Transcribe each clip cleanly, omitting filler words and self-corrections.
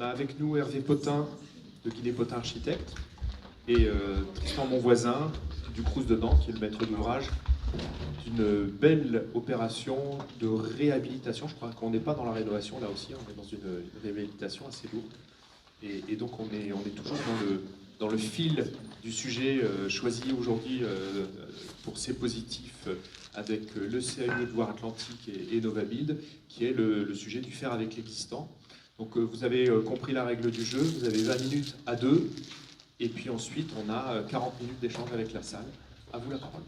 a avec nous Hervé Potin de Guinée-Potin Architecte et Tristan Monvoisin du Crous de Nantes, qui est le maître d'ouvrage d'une belle opération de réhabilitation. Je crois qu'on n'est pas dans la rénovation là aussi, on est dans une réhabilitation assez lourde. Et donc on est toujours dans le fil du sujet choisi aujourd'hui pour ces positifs avec le CAU de Loire-Atlantique et Novabuild, qui est le sujet du faire avec l'existant. Donc vous avez compris la règle du jeu, vous avez 20 minutes à deux, et puis ensuite on a 40 minutes d'échange avec la salle. À vous la parole.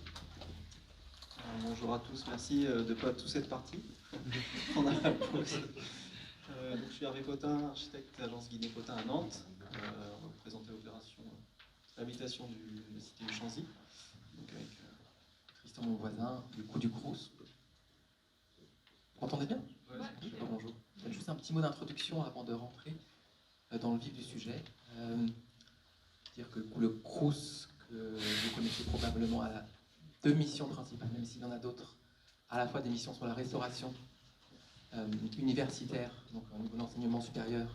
Bonjour à tous, merci de ne pas tous être partis pendant la pause. Donc, je suis Hervé Potin, architecte de l'agence Guinée-Potin à Nantes. On va vous présenter l'opération réhabilitation de la cité du Chanzy, donc avec Tristan Monvoisin, du coup du Crous. Vous m'entendez bien? Ouais. Bonjour. Juste un petit mot d'introduction avant de rentrer dans le vif du sujet. Dire que le Crous, que vous connaissez probablement, a deux missions principales, même s'il y en a d'autres, à la fois des missions sur la restauration universitaire, donc au niveau de l'enseignement supérieur,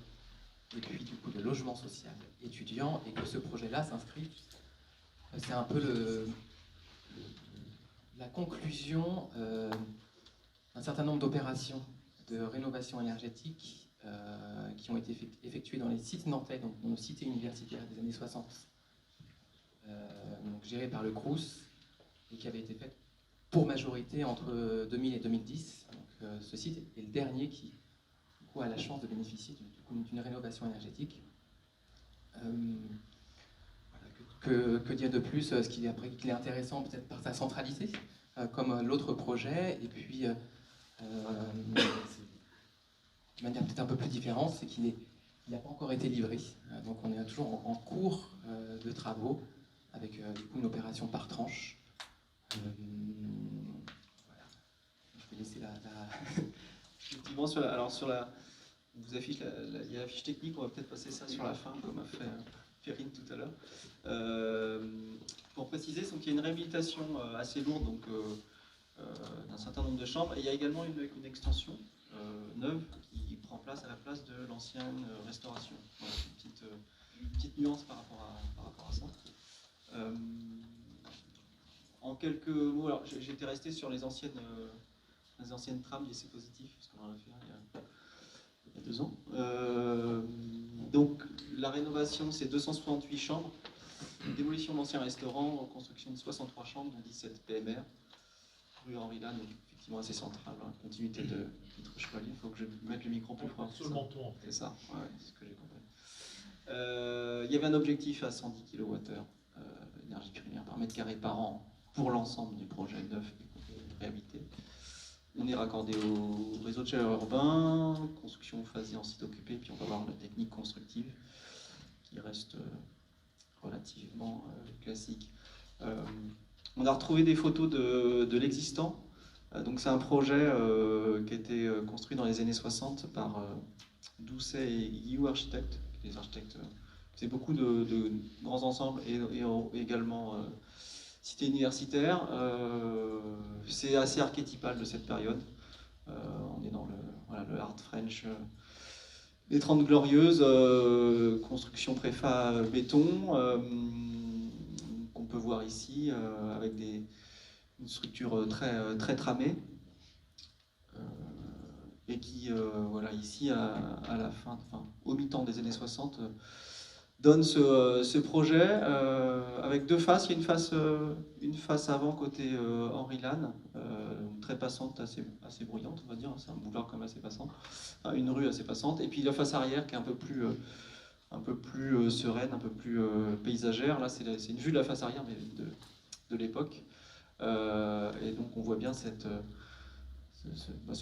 et puis du coup le logement social étudiant, et que ce projet-là s'inscrit, c'est un peu la conclusion d'un certain nombre d'opérations de rénovation énergétique qui ont été effectuées dans les sites nantais, donc dans nos cités universitaires des années 60, donc gérées par le Crous, et qui avaient été faites pour majorité entre 2000 et 2010. Donc, ce site est le dernier qui du coup, a la chance de bénéficier d'une rénovation énergétique. Que dire de plus? Ce qui est intéressant peut-être par sa centralité, comme l'autre projet, et puis de manière peut-être un peu plus différente, c'est qu'il n'a pas encore été livré. Donc on est toujours en cours de travaux, avec du coup une opération par tranche. Voilà. Je vais laisser effectivement, on vous affiche il y a la fiche technique, on va peut-être passer ça sur la fin, comme a fait Perrine tout à l'heure. Pour préciser, donc, il y a une réhabilitation assez lourde, donc d'un certain nombre de chambres, et il y a également une extension neuve qui prend place à la place de l'ancienne restauration. Voilà, une petite nuance par rapport à ça. En quelques mots, alors j'étais resté sur les anciennes trames d'essais positifs, parce qu'on en a fait il y a 2 ans. Donc la rénovation, c'est 268 chambres, démolition d'anciens restaurants, construction de 63 chambres, dont 17 PMR, rue Henri Lannes, donc effectivement assez centrale, hein, continuité de titre chevalier. Il faut que je mette le micro plus fort. Sur le menton, en fait. C'est ça, ouais, c'est ce que j'ai compris. Il y avait un objectif à 110 kWh énergie primaire par mètre carré par an pour l'ensemble du projet neuf et réhabilité. On est raccordé au réseau de chaleur urbain, construction phasée en site occupé, puis on va voir la technique constructive qui reste relativement classique. On a retrouvé des photos de l'existant. Donc c'est un projet qui a été construit dans les années 60 par Doucet et Guillou Architectes, des architectes. C'est beaucoup de grands ensembles et également cité universitaire. C'est assez archétypal de cette période. On est dans le Art French des 30 Glorieuses, construction préfa béton, qu'on peut voir ici, avec une structure très tramée. Et qui, voilà, ici, à la fin, au mi-temps des années 60, donne ce projet avec 2 faces. Il y a une face avant côté Henri Lannes, très passante, assez bruyante, on va dire. C'est un boulevard comme assez passant, enfin, une rue assez passante. Et puis la face arrière qui est un peu plus sereine, un peu plus paysagère. Là, c'est une vue de la face arrière, mais de l'époque. Et donc on voit bien ce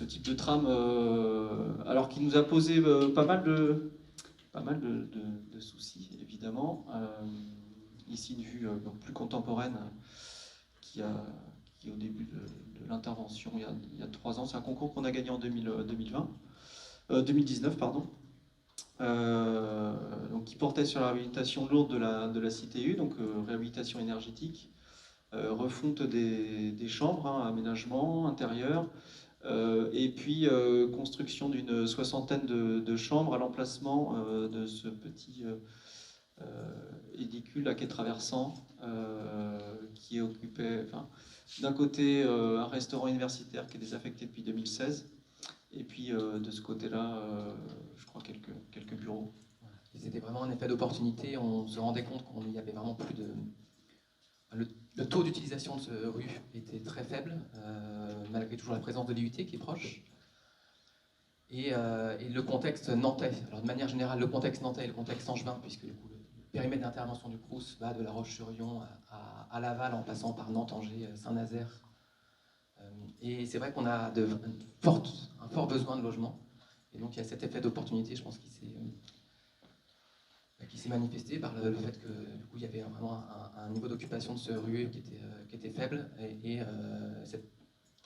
type de trame, alors qu'il nous a posé pas mal de soucis, évidemment. Ici, une vue plus contemporaine qui est au début de l'intervention, il y a 3 ans. C'est un concours qu'on a gagné en 2019, pardon. Donc, qui portait sur la réhabilitation lourde de la CTU, donc réhabilitation énergétique, refonte des chambres, hein, aménagement intérieur, Et puis construction d'une soixantaine de chambres à l'emplacement de ce petit édicule là, qui est traversant, qui occupait d'un côté un restaurant universitaire qui est désaffecté depuis 2016, et puis de ce côté-là, je crois quelques bureaux. C'était vraiment un effet d'opportunité. On se rendait compte qu'il y avait vraiment plus de... Le taux d'utilisation de cette rue était très faible, malgré toujours la présence de l'IUT qui est proche. Et le contexte nantais, alors de manière générale, le contexte nantais et le contexte angevin, puisque du coup, le périmètre d'intervention du Crous va de La Roche-sur-Yon à Laval, en passant par Nantes, Angers, Saint-Nazaire. Et c'est vrai qu'on a un fort besoin de logement. Et donc il y a cet effet d'opportunité, je pense, qui s'est manifesté par le fait que du coup, il y avait vraiment un niveau d'occupation de ce rue qui était faible, et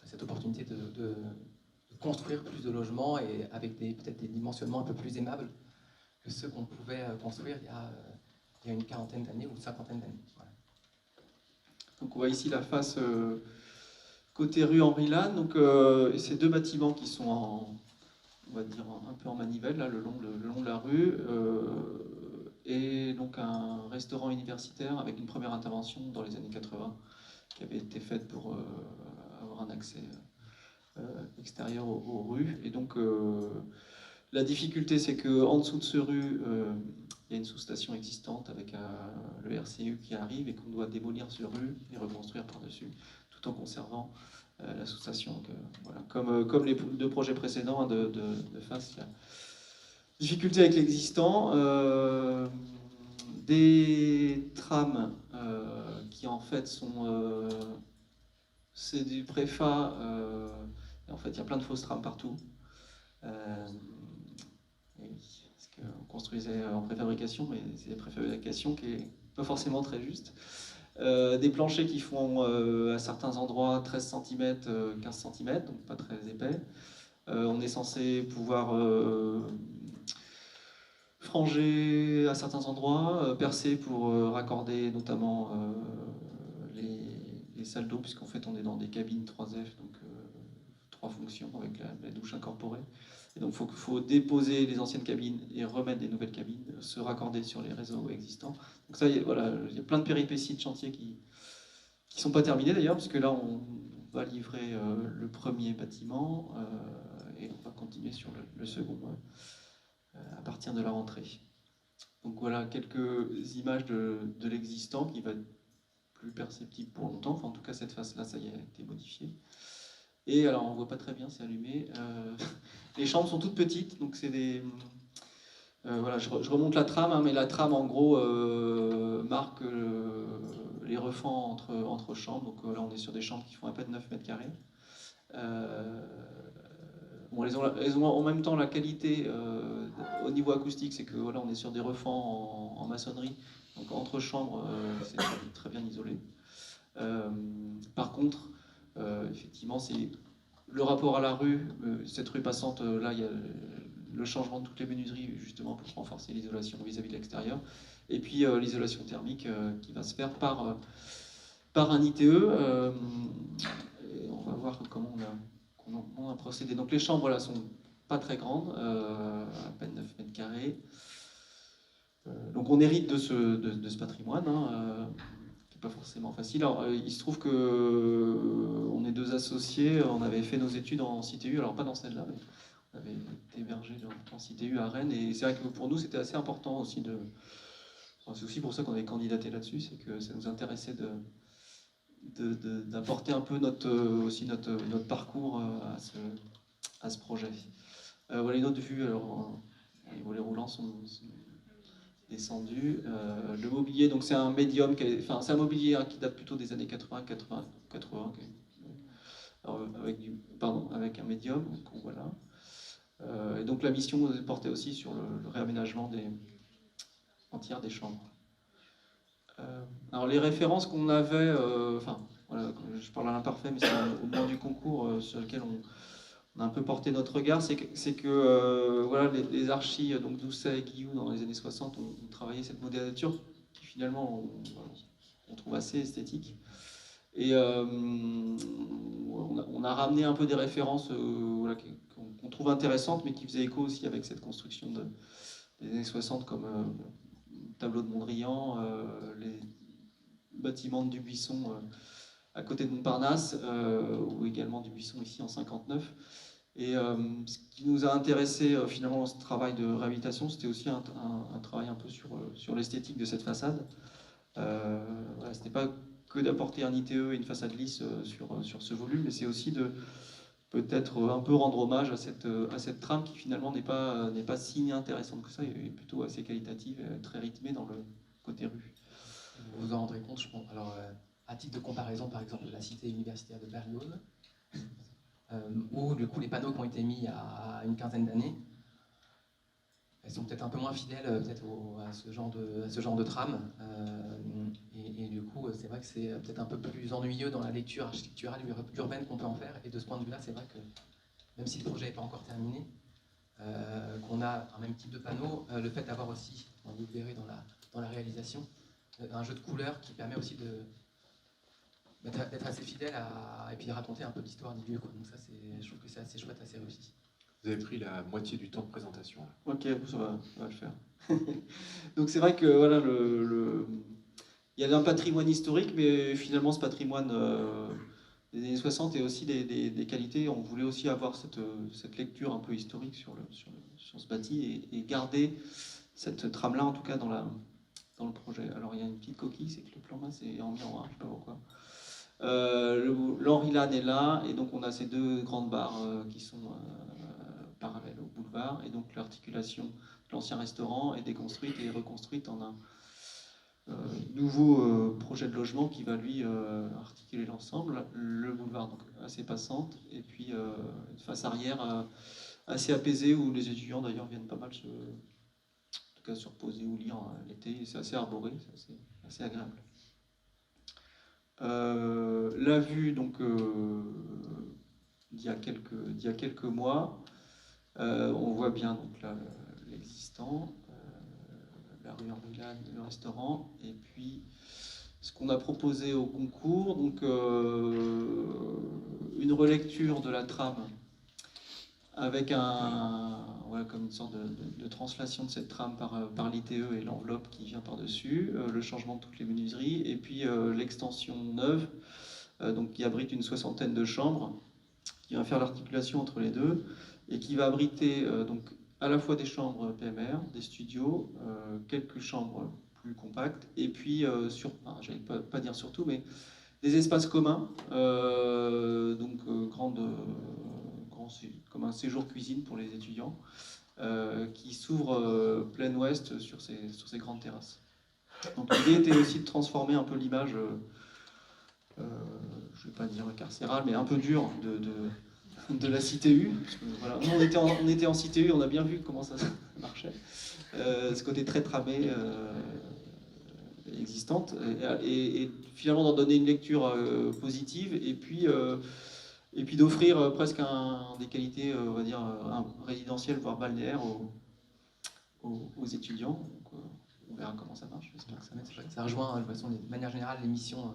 cette opportunité de construire plus de logements et avec peut-être des dimensionnements un peu plus aimables que ceux qu'on pouvait construire il y a une quarantaine d'années ou une cinquantaine d'années. Voilà. Donc on voit ici la face côté rue Henri Lannes, donc ces deux bâtiments qui sont on va dire un peu en manivelle là, le long de la rue, et donc un restaurant universitaire avec une première intervention dans les années 80 qui avait été faite pour avoir un accès extérieur aux rues. Et donc la difficulté, c'est qu'en dessous de ce rue, il y a une sous-station existante avec le RCU qui arrive et qu'on doit démolir ce rue et reconstruire par-dessus, tout en conservant la sous-station. Voilà. Comme les deux projets précédents hein, de face, il y a difficulté avec l'existant. Des trams qui en fait sont... c'est du préfa. En fait, il y a plein de fausses trames partout. Parce qu'on construisait en préfabrication, mais c'est des préfabrications qui n'est pas forcément très juste. Des planchers qui font à certains endroits 13 cm, 15 cm, donc pas très épais. On est censé pouvoir franger à certains endroits, percer pour raccorder notamment les salles d'eau, puisqu'en fait on est dans des cabines 3F, donc 3 fonctions avec la douche incorporée. Et donc il faut déposer les anciennes cabines et remettre des nouvelles cabines, se raccorder sur les réseaux existants. Donc ça, voilà, il y a plein de péripéties de chantier qui sont pas terminées d'ailleurs, puisque là on va livrer le premier bâtiment et on va continuer sur le second à partir de la rentrée. Donc voilà quelques images de l'existant qui va être plus perceptible pour longtemps. Enfin, en tout cas, cette face-là, ça y a été modifié. Et alors, on voit pas très bien, c'est allumé. Les chambres sont toutes petites, donc c'est des... voilà, je remonte la trame, hein, mais la trame, en gros, marque les refends entre chambres. Donc là, on est sur des chambres qui font à peine 9 mètres carrés. Bon, elles ont en même temps la qualité au niveau acoustique, c'est que voilà, on est sur des refends en maçonnerie, donc entre chambres, c'est très bien isolé. Par contre, effectivement, c'est le rapport à la rue, cette rue passante, là, il y a le changement de toutes les menuiseries, justement pour renforcer l'isolation vis-à-vis de l'extérieur, et puis l'isolation thermique qui va se faire par un ITE. Et on va voir comment on a procédé. Donc les chambres voilà, sont pas très grandes, à peine 9 mètres carrés. Donc on hérite de ce patrimoine, hein, qui n'est pas forcément facile. Alors il se trouve que on est deux associés, on avait fait nos études en CTU, alors pas dans celle-là, mais on avait été hébergé en CTU à Rennes, et c'est vrai que pour nous c'était assez important aussi de... Enfin, c'est aussi pour ça qu'on avait candidaté là-dessus, c'est que ça nous intéressait d'apporter un peu notre parcours à ce projet. Voilà une autre vue, alors les volets roulants sont descendus. Le mobilier, donc c'est un médium, c'est un mobilier hein, qui date plutôt des années 80, avec un médium, donc voilà. Et donc la mission portait aussi sur le réaménagement entière des chambres. Alors les références qu'on avait, voilà, je parle à l'imparfait, mais c'est au moment du concours sur lequel on a un peu porté notre regard, c'est que voilà, les archis, donc Doucet et Guillou dans les années 60 ont travaillé cette modélisature qui finalement on trouve assez esthétique. Et on a ramené un peu des références voilà, qu'on trouve intéressantes, mais qui faisaient écho aussi avec cette construction des années 60, comme le tableau de Mondrian, les bâtiments de Dubuisson à côté de Montparnasse, ou également Dubuisson ici en 59. Et ce qui nous a intéressé finalement dans ce travail de réhabilitation, c'était aussi un travail un peu sur l'esthétique de cette façade. Voilà, ce n'est pas que d'apporter un ITE et une façade lisse sur ce volume, mais c'est aussi de peut-être un peu rendre hommage à cette trame qui finalement n'est pas si intéressante que ça, et plutôt assez qualitative, et très rythmée dans le côté rue. Vous vous en rendrez compte, je pense. Alors, à titre de comparaison, par exemple, la cité universitaire de Berlioz, où du coup les panneaux qui ont été mis il y a une quinzaine d'années, elles sont peut-être un peu moins fidèles peut-être à ce genre de trame. Et du coup, c'est vrai que c'est peut-être un peu plus ennuyeux dans la lecture architecturale urbaine qu'on peut en faire. Et de ce point de vue-là, c'est vrai que même si le projet n'est pas encore terminé, qu'on a un même type de panneau, le fait d'avoir aussi, vous le verrez dans la réalisation, un jeu de couleurs qui permet aussi d'être assez fidèle et puis de raconter un peu l'histoire du lieu. Donc ça, je trouve que c'est assez chouette, assez réussi. Vous avez pris la moitié du temps de présentation. Ok, ça va le faire. Donc c'est vrai que voilà, il y a un patrimoine historique, mais finalement ce patrimoine des années 60 est aussi des qualités. On voulait aussi avoir cette lecture un peu historique sur ce bâti et garder cette trame-là, en tout cas dans le projet. Alors il y a une petite coquille, c'est que le plan là c'est en miroir, je ne sais pas pourquoi. L'Henri Lannes est là, et donc on a ces deux grandes barres qui sont parallèles au boulevard, et donc l'articulation de l'ancien restaurant est déconstruite et reconstruite en un nouveau projet de logement qui va lui articuler l'ensemble. Le boulevard donc assez passante, et puis une face arrière assez apaisée, où les étudiants d'ailleurs viennent pas mal en tout cas se reposer ou lire l'été. C'est assez arboré, c'est assez agréable. La vue donc d'il y a quelques mois, on voit bien donc là l'existant, la rue Henri Lannes, le restaurant, et puis ce qu'on a proposé au concours, donc une relecture de la trame avec comme une sorte de translation de cette trame par l'ITE et l'enveloppe qui vient par-dessus, le changement de toutes les menuiseries, et puis l'extension neuve, donc qui abrite une 60aine de chambres, qui va faire l'articulation entre les deux, et qui va abriter donc à la fois des chambres PMR, des studios, quelques chambres plus compactes, et puis, j'allais pas dire surtout, mais des espaces communs, comme un séjour cuisine pour les étudiants, qui s'ouvre plein ouest sur ces grandes terrasses. Donc l'idée était aussi de transformer un peu l'image, je ne vais pas dire carcérale, mais un peu dure de la cité U. Parce que, voilà, on était en cité U, on a bien vu comment ça marchait. Ce côté très tramé existante, et finalement d'en donner une lecture positive, et puis d'offrir presque des qualités, on va dire, résidentielles, voire balnéaires aux étudiants. Donc, on verra comment ça marche. J'espère que ça marche. Ça rejoint de façon, de manière générale les missions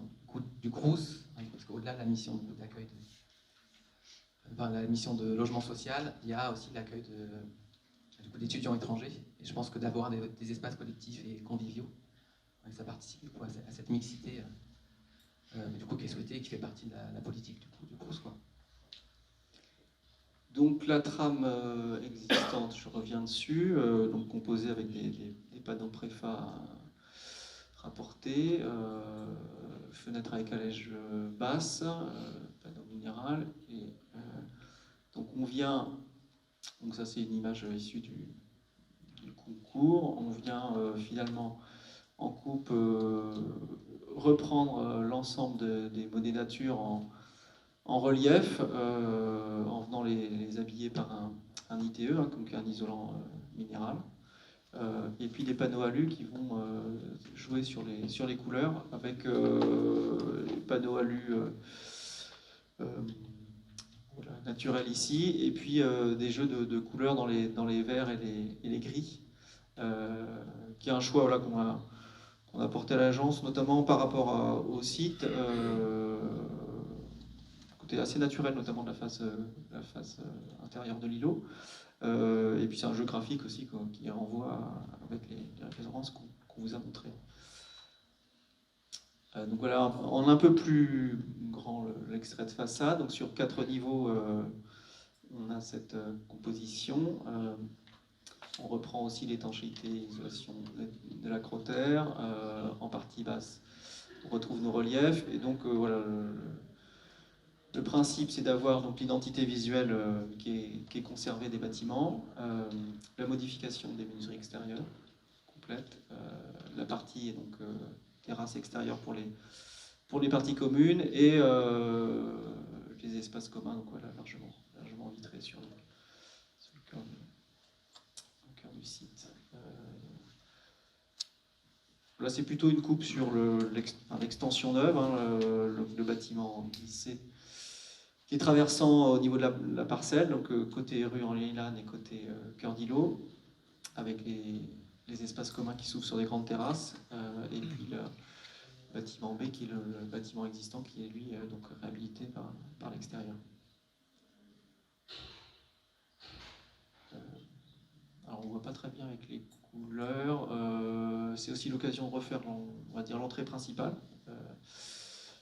du CROUS, parce qu'au-delà de la mission d'accueil, la mission de logement social, il y a aussi l'accueil d'étudiants étrangers. Et je pense que d'avoir des espaces collectifs et conviviaux, ça participe du coup, à cette mixité du coup, qui est souhaitée et qui fait partie de la politique du CROUS. Donc la trame existante, je reviens dessus, donc composée avec des panneaux préfa rapportés, fenêtre avec calèche basse, panneau minéral, et donc on vient, donc ça c'est une image issue du concours, on vient finalement en coupe reprendre l'ensemble des monnaies nature en relief, en venant les habiller par un ITE, donc un isolant minéral, et puis des panneaux alu qui vont jouer sur les couleurs, avec les panneaux alu naturels ici, et puis des jeux de couleurs dans les verts et les gris, qui est un choix qu'on qu'on apportait à l'agence, notamment par rapport au site, côté assez naturel, notamment de la face intérieure de l'îlot. Et puis c'est un jeu graphique aussi qui renvoie avec les références qu'on vous a montrées. Donc voilà, en un peu plus grand l'extrait de façade. Donc sur 4 niveaux, on a cette composition. On reprend aussi l'étanchéité, l'isolation de l'acrotère. En partie basse, on retrouve nos reliefs. Et donc voilà, le principe, c'est d'avoir donc l'identité visuelle qui est conservée des bâtiments, la modification des menuiseries extérieures complète, la partie donc terrasse extérieure pour les parties communes et les espaces communs, donc voilà, largement vitrés sur le cœur du site. Là, c'est plutôt une coupe sur l'extension neuve, hein, le bâtiment qui est traversant au niveau de la parcelle, donc côté rue Henri-Lane et côté cœur d'îlot, avec les espaces communs qui s'ouvrent sur des grandes terrasses, et puis le bâtiment B qui est le bâtiment existant qui est lui donc réhabilité par l'extérieur. Alors on voit pas très bien avec les couleurs, c'est aussi l'occasion de refaire on va dire l'entrée principale,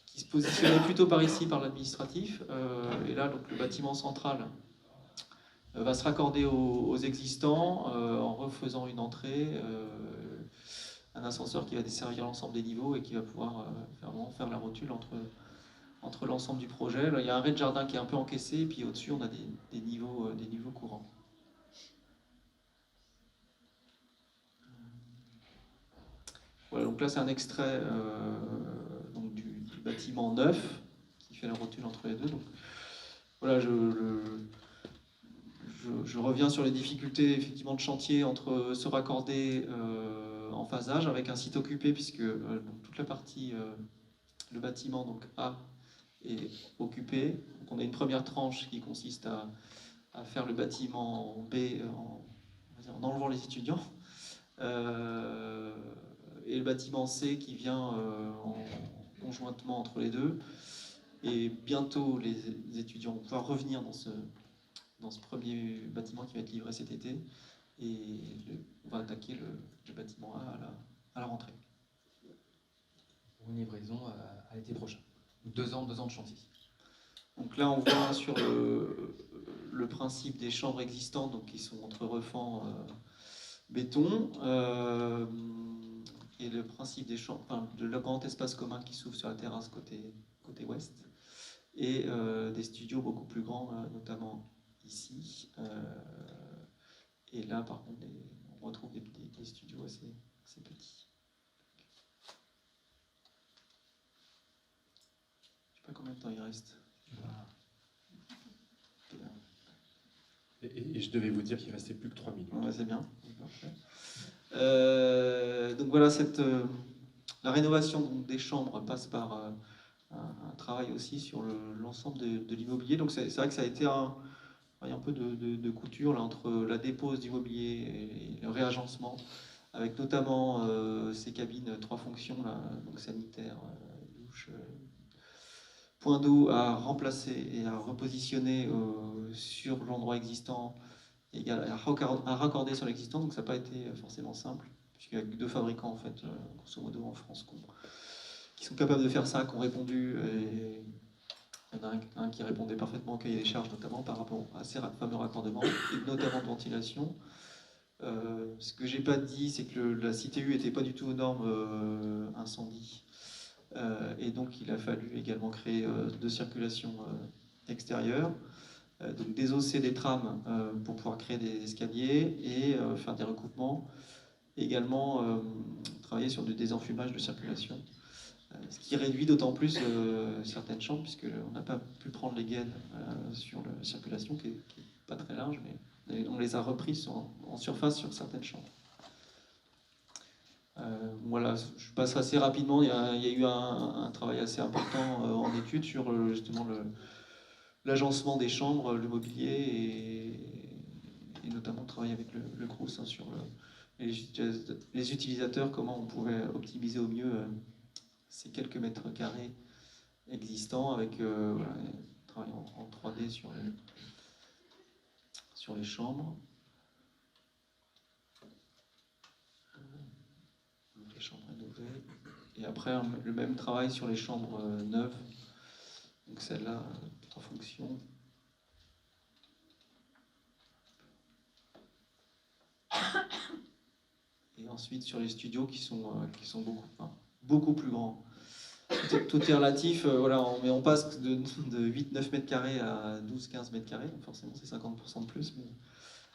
qui se positionnait plutôt par ici, par l'administratif, et là donc le bâtiment central va se raccorder aux existants en refaisant une entrée, un ascenseur qui va desservir l'ensemble des niveaux et qui va pouvoir faire la rotule entre l'ensemble du projet. Là, il y a un rez-de-jardin qui est un peu encaissé, et puis au-dessus on a des niveaux courants. Voilà, donc là c'est un extrait donc du bâtiment neuf qui fait la rotule entre les deux. Donc, voilà, je reviens sur les difficultés effectivement de chantier entre se raccorder en phasage avec un site occupé, puisque donc, toute la partie, le bâtiment donc A est occupé. Donc, on a une première tranche qui consiste à faire le bâtiment B en enlevant les étudiants. Et le bâtiment C qui vient en conjointement entre les deux. Et bientôt, les étudiants vont pouvoir revenir dans ce premier bâtiment qui va être livré cet été. Et on va attaquer le bâtiment A à la rentrée. Pour une livraison à l'été prochain. 2 ans de chantier. Donc là, on voit sur le principe des chambres existantes, donc qui sont entre refends béton, et le principe des chambres, enfin, de le grand espace commun qui s'ouvre sur la terrasse côté ouest, et des studios beaucoup plus grands, notamment ici. Et là, par contre, on retrouve des studios assez petits. Je ne sais pas combien de temps il reste. Et je devais vous dire qu'il restait plus que 3 minutes. Ouais, c'est bien. Donc voilà, la rénovation donc, des chambres passe par un travail aussi sur l'ensemble de l'immobilier. Donc c'est vrai que ça a été un peu de couture là, entre la dépose du mobilier et le réagencement, avec notamment ces cabines 3 fonctions, là, donc sanitaire, douche, point d'eau à remplacer et à repositionner sur l'endroit existant, et à raccorder sur l'existant. Donc ça n'a pas été forcément simple, puisqu'il y a 2 fabricants en fait, grosso modo en France, qui sont capables de faire ça, qui ont répondu. Et il y en a un qui répondait parfaitement au cahier des charges, notamment par rapport à ces fameux raccordements, et notamment de ventilation. Ce que j'ai pas dit, c'est que la CTU n'était pas du tout aux normes incendie. Et donc il a fallu également créer 2 circulations extérieures, donc désosser des trames pour pouvoir créer des escaliers et faire des recoupements. Également travailler sur du désenfumage de circulation, ce qui réduit d'autant plus certaines chambres, puisqu'on n'a pas pu prendre les gaines sur la circulation, qui n'est pas très large, mais on les a reprises en surface sur certaines chambres. Voilà, je passe assez rapidement. Il y a eu un travail assez important en étude sur justement l'agencement des chambres, le mobilier et notamment travailler avec le Crous sur les utilisateurs, comment on pouvait optimiser au mieux ces quelques mètres carrés existants avec voilà, un travail en 3D sur les chambres. Les chambres rénovées. Et après, le même travail sur les chambres neuves. Donc celle-là, en fonction. Et ensuite sur les studios qui sont beaucoup plus grands. Tout est relatif, voilà, on passe de 8-9 mètres carrés à 12-15 mètres carrés, donc forcément c'est 50% de plus, mais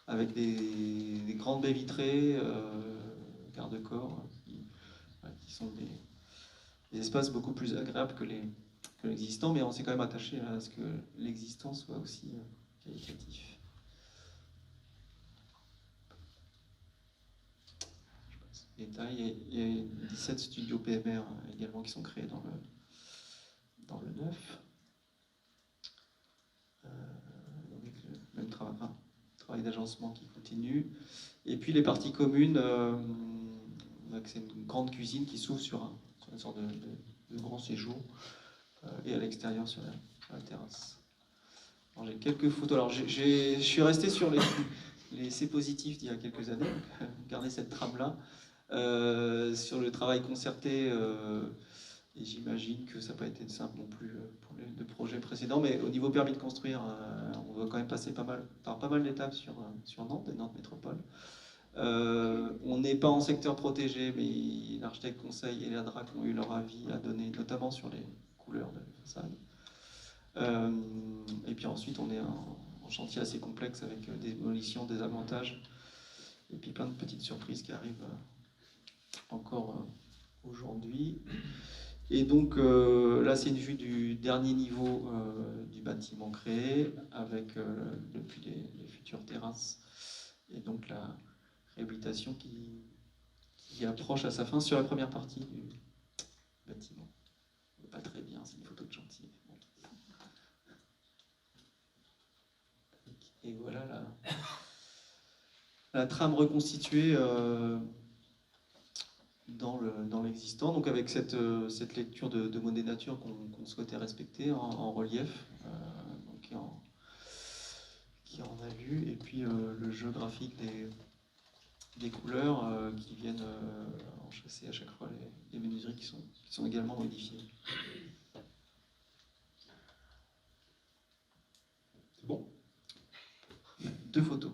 avec des grandes baies vitrées, garde-corps, qui sont des espaces beaucoup plus agréables que l'existant, mais on s'est quand même attaché à ce que l'existant soit aussi qualitatif. Détail, il y a 17 studios PMR également qui sont créés dans le 9. Avec le même travail d'agencement qui continue. Et puis les parties communes, c'est une grande cuisine qui s'ouvre sur une sorte de grand séjour et à l'extérieur sur la terrasse. J'ai quelques photos. Alors je suis resté sur les C positifs d'il y a quelques années, donc gardez cette trame-là. Sur le travail concerté, et j'imagine que ça n'a pas été simple non plus pour les deux projets précédents, mais au niveau permis de construire, on va quand même passer par pas mal d'étapes sur Nantes et Nantes Métropole. On n'est pas en secteur protégé, mais l'architecte conseil et la DRAC ont eu leur avis à donner, notamment sur les couleurs de la façade. Et puis ensuite, on est en chantier assez complexe avec des démolitions, des avantages, et puis plein de petites surprises qui arrivent encore aujourd'hui. Et donc là, c'est une vue du dernier niveau du bâtiment créé, avec depuis les futures terrasses, et donc la réhabilitation qui approche à sa fin sur la première partie du bâtiment. Pas très bien, c'est une photo de chantier. Et voilà la trame reconstituée dans l'existant, donc avec cette lecture de monnaie nature qu'on souhaitait respecter en relief, donc qui en alu, et puis le jeu graphique des couleurs qui viennent enchasser à chaque fois les menuiseries qui sont également modifiées. C'est bon ? 2 photos.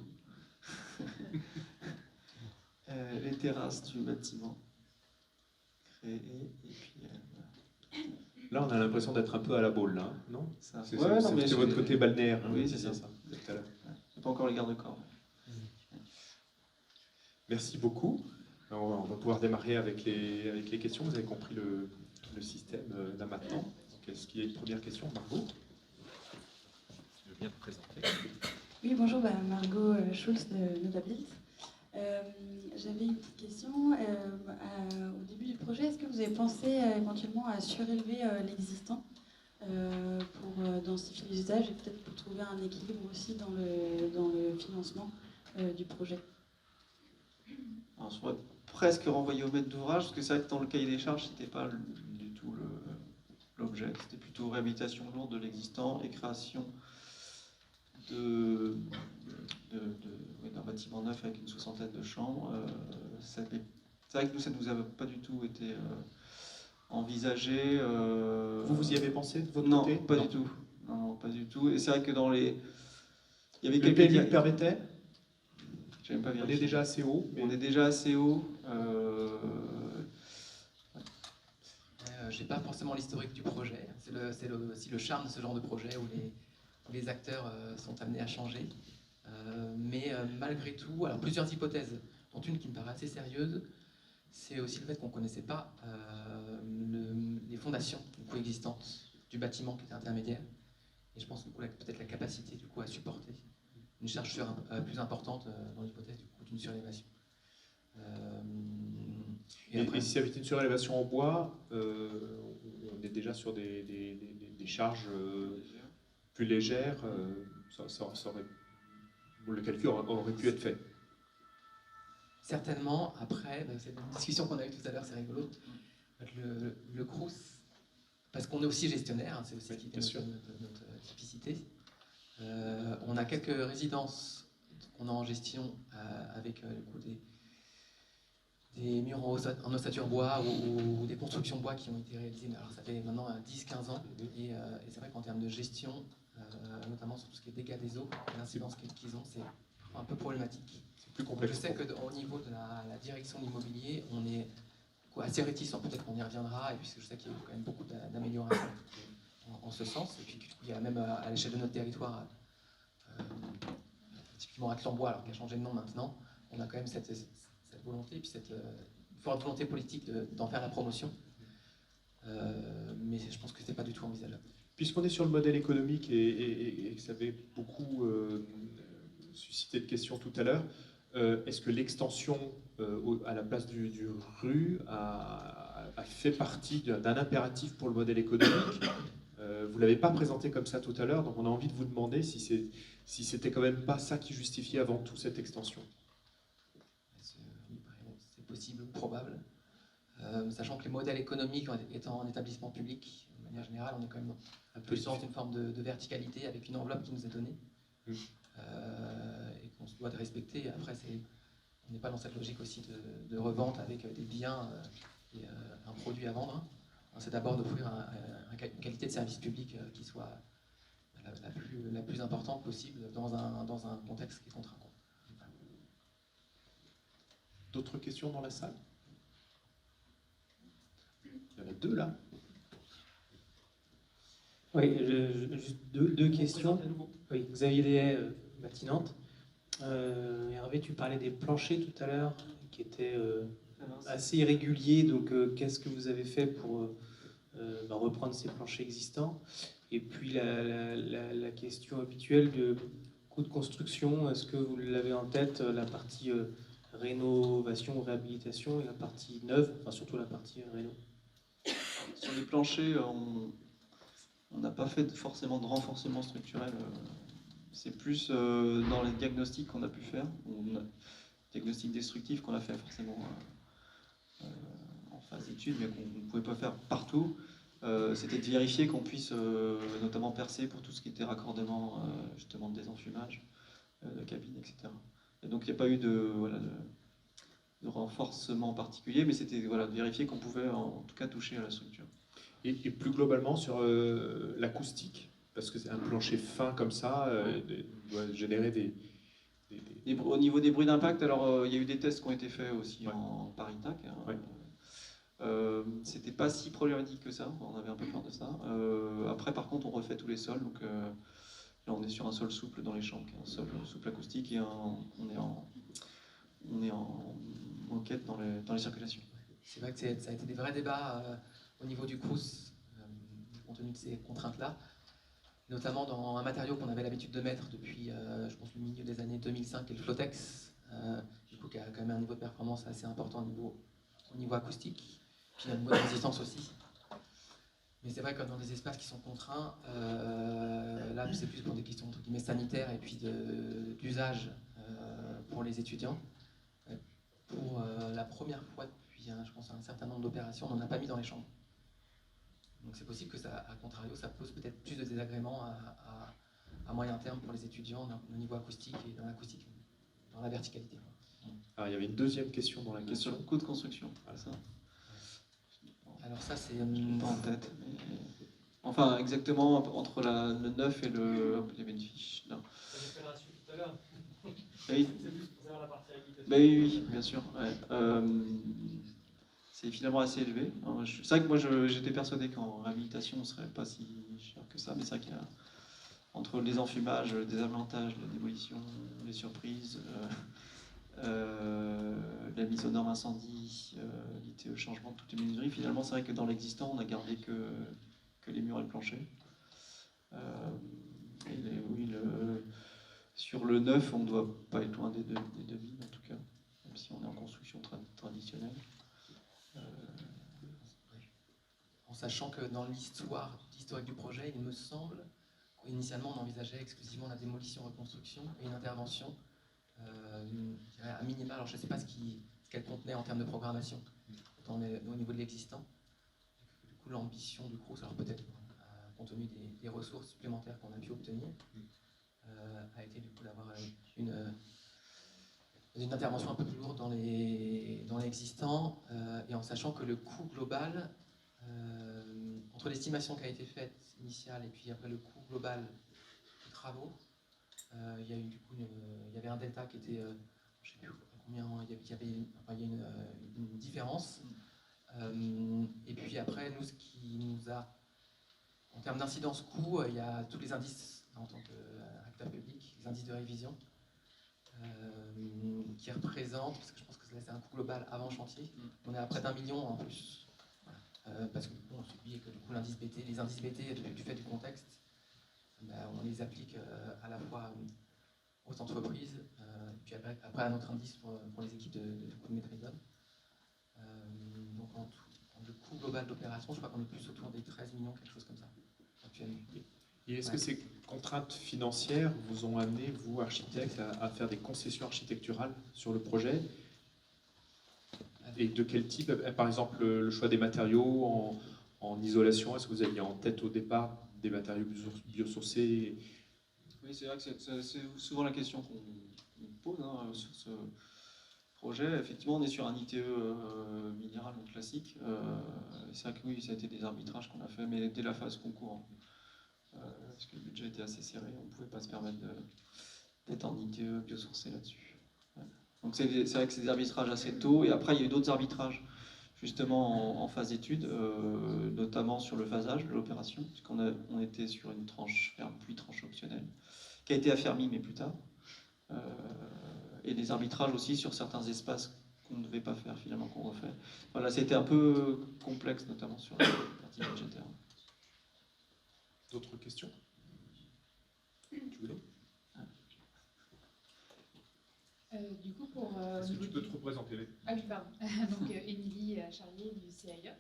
Les terrasses du bâtiment créé, et puis Là, on a l'impression d'être un peu à la Baule, là, non ? ça. C'est mais votre côté balnéaire. Hein, oui, c'est ça. Tout à l'heure. C'est pas encore les garde-corps. Merci beaucoup. On va pouvoir démarrer avec les questions. Vous avez compris le système là maintenant. Est-ce qu'il y a une première question, Margot ? Je veux bien te présenter. Oui, bonjour, Margot Schulz de Notabuild. J'avais une petite question. Au début du projet, est-ce que vous avez pensé éventuellement à surélever l'existant pour densifier les usages et peut-être pour trouver un équilibre aussi dans le financement du projet? Alors, je pourrais presque renvoyer au maître d'ouvrage, parce que c'est vrai que dans le cahier des charges, c'était pas du tout l'objet. C'était plutôt réhabilitation lourde de l'existant et création d'un bâtiment neuf avec une 60aine de chambres. C'est vrai que nous, ça ne nous avait pas du tout été envisagé. Vous y avez pensé de votre non, côté ? pas du tout. Non, pas du tout. Et c'est vrai que dans les... Il y avait Le quelques... PLU permettait ? J'ai même pas On est vérifié. déjà assez haut. On est déjà assez haut. J'ai pas forcément l'historique du projet. C'est aussi le charme de ce genre de projet où les acteurs sont amenés à changer. Mais malgré tout, alors plusieurs hypothèses, dont une qui me paraît assez sérieuse, c'est aussi le fait qu'on ne connaissait pas les fondations existantes du bâtiment qui était intermédiaire. Et je pense que peut-être la capacité du coup à supporter une charge plus importante dans l'hypothèse d'une surélévation. Et si ça avait été une surélévation en bois, on est déjà sur des charges plus légères. Le calcul aurait pu être fait. Certainement, après, c'est une discussion qu'on a eue tout à l'heure, c'est rigolo. Le Crous, parce qu'on est aussi gestionnaire, hein, c'est aussi ce qui fait notre typicité. On a quelques résidences qu'on a en gestion avec le coup des murs en ossature bois ou des constructions bois qui ont été réalisées, mais alors ça fait maintenant 10-15 ans. Et c'est vrai qu'en termes de gestion, notamment sur tout ce qui est dégâts des eaux, l'incidence qu'ils ont, c'est un peu problématique. C'est plus complexe. Je sais qu'au niveau de la direction de l'immobilier, on est assez réticent, peut-être qu'on y reviendra, et puis je sais qu'il y a eu quand même beaucoup d'améliorations en ce sens. Et puis il y a même à l'échelle de notre territoire, typiquement à Clambois, alors qu'il a changé de nom maintenant, on a quand même cette volonté, et puis cette forte volonté politique d'en faire la promotion. Mais je pense que ce n'est pas du tout envisageable. Puisqu'on est sur le modèle économique et que ça avait beaucoup suscité de questions tout à l'heure, est-ce que l'extension à la place du rue a fait partie d'un impératif pour le modèle économique? Vous ne l'avez pas présenté comme ça tout à l'heure, donc on a envie de vous demander si c'était quand même pas ça qui justifiait avant tout cette extension. C'est possible ou probable, sachant que les modèles économiques étant en établissement public, de manière générale, on est quand même un peu dans une forme de verticalité avec une enveloppe qui nous est donnée et qu'on se doit de respecter. Après, on n'est pas dans cette logique aussi de revente avec des biens et un produit à vendre. C'est d'abord d'offrir une qualité de service public qui soit la plus importante possible dans un contexte qui est contraint. D'autres questions dans la salle? Il y en a deux là. Oui, juste deux questions. Oui, Xavier Dehaye, Matinante. Hervé, tu parlais des planchers tout à l'heure, qui étaient assez irréguliers. Donc, qu'est-ce que vous avez fait pour reprendre ces planchers existants? Et puis, la question habituelle de coût de construction, est-ce que vous l'avez en tête, la partie rénovation ou réhabilitation et la partie neuve, enfin surtout la partie réno? Sur les planchers, on n'a pas fait forcément de renforcement structurel. C'est plus dans les diagnostics qu'on a pu faire, diagnostics destructifs qu'on a fait forcément en phase d'étude, mais qu'on ne pouvait pas faire partout. C'était de vérifier qu'on puisse notamment percer pour tout ce qui était raccordement justement de désenfumage, de cabine, etc. Et donc il n'y a pas eu de renforcement particulier, mais c'était de vérifier qu'on pouvait en tout cas toucher à la structure. Et plus globalement sur l'acoustique, parce que c'est un plancher fin comme ça, doit générer Au niveau des bruits d'impact, alors il y a eu des tests qui ont été faits aussi en Paritac. C'était pas si problématique que ça, on avait un peu peur de ça. Après, par contre, on refait tous les sols, donc là on est sur un sol souple dans les chambres, un sol souple acoustique, et on est en quête dans les circulations. C'est vrai que ça a été des vrais débats au niveau du Crous, compte tenu de ces contraintes-là, notamment dans un matériau qu'on avait l'habitude de mettre depuis, je pense, le milieu des années 2005, qui est le Flotex, du coup, qui a quand même un niveau de performance assez important au niveau acoustique, puis un niveau de résistance aussi. Mais c'est vrai que dans des espaces qui sont contraints, là, c'est plus pour des questions entre guillemets sanitaires et puis d'usage pour les étudiants. Pour la première fois depuis, je pense, un certain nombre d'opérations, on n'en a pas mis dans les chambres. Donc c'est possible que ça, à contrario, ça pose peut-être plus de désagréments à moyen terme pour les étudiants au niveau acoustique et dans l'acoustique, dans la verticalité. Alors il y avait une deuxième question dans la question. Sur le coût de construction, ça. Alors ça, c'est... pas en tête. Mais... Enfin, exactement, entre le 9 et le... Il y avait une fiche, là. Vous avez fait le ratio tout à l'heure. Oui. C'est juste pour savoir la partie réhabilitation. Ben oui, bien sûr. Ouais. C'est finalement assez élevé. C'est vrai que moi j'étais persuadé qu'en réhabilitation on ne serait pas si cher que ça, mais c'est vrai qu'il y a entre les enfumages, le désablantage, la démolition, les surprises, la mise aux normes incendie, l'ITE, changement de toutes les menuiseries, finalement c'est vrai que dans l'existant on a gardé que les murs et le plancher. Sur le neuf, on ne doit pas être loin des 2000 en tout cas, même si on est en construction traditionnelle. En sachant que dans l'historique du projet, il me semble qu'initialement on envisageait exclusivement la démolition-reconstruction et une intervention je dirais à minima, alors je ne sais pas ce qu'elle contenait en termes de programmation, au niveau de l'existant. Du coup, l'ambition du Crous, alors peut-être compte tenu des ressources supplémentaires qu'on a pu obtenir, a été du coup d'avoir une intervention un peu plus lourde dans l'existant, et en sachant que le coût global, entre l'estimation qui a été faite initiale et puis après le coût global des travaux, il y a eu du coup il y avait un delta qui était, je ne sais plus combien, il y a une différence. Et puis après, nous, ce qui nous a, en termes d'incidence coût, il y a tous les indices en tant qu'acteur public, les indices de révision, qui représentent, parce que je pense que c'est un coût global avant chantier, on est à près d'1 million en plus. Parce que bon, on s'oublie que du coup les indices BT, du fait du contexte, on les applique à la fois aux entreprises, et puis après à notre indice pour les équipes de coût de maîtrise d'œuvre. Donc en tout, le coût global d'opération, je crois qu'on est plus autour des 13 millions, quelque chose comme ça, actuellement. Et est-ce que ces contraintes financières vous ont amené, vous, architectes, à faire des concessions architecturales sur le projet? Et de quel type? Par exemple, le choix des matériaux en isolation, est-ce que vous aviez en tête au départ des matériaux biosourcés? Oui, c'est vrai que c'est souvent la question qu'on pose sur ce projet. Effectivement, on est sur un ITE minéral classique. C'est vrai que oui, ça a été des arbitrages qu'on a fait, mais dès la phase concours. Parce que le budget était assez serré, on ne pouvait pas se permettre d'être en ITE biosourcé là-dessus. Ouais. Donc c'est vrai que c'est des arbitrages assez tôt, et après il y a eu d'autres arbitrages justement en phase d'étude, notamment sur le phasage de l'opération, puisqu'on était sur une tranche ferme puis tranche optionnelle, qui a été affermie mais plus tard, et des arbitrages aussi sur certains espaces qu'on ne devait pas faire finalement, qu'on refait. Voilà, c'était un peu complexe, notamment sur la partie budgétaire. D'autres questions? Tu voulais? Du coup, pour... Est-ce que tu peux te représenter? Ah oui, pardon. Donc, Émilie Charlier du CIE.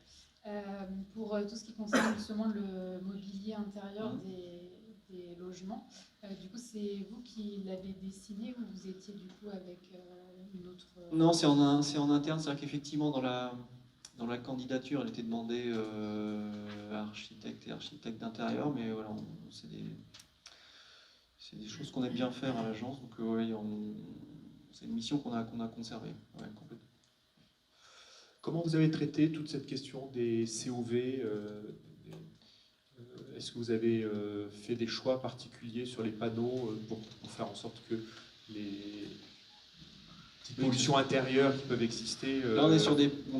Pour tout ce qui concerne justement le mobilier intérieur des logements, du coup, c'est vous qui l'avez dessiné ou vous étiez du coup avec une autre... Non, c'est en interne, c'est-à-dire qu'effectivement, dans la candidature, elle était demandée architecte et architecte d'intérieur, mais voilà, c'est des choses qu'on aime bien faire à l'agence, donc oui, c'est une mission qu'on a conservée, ouais, complètement. Comment vous avez traité toute cette question des COV? Est-ce que vous avez fait des choix particuliers sur les panneaux pour faire en sorte que les pollutions intérieures qui peuvent exister... Là, on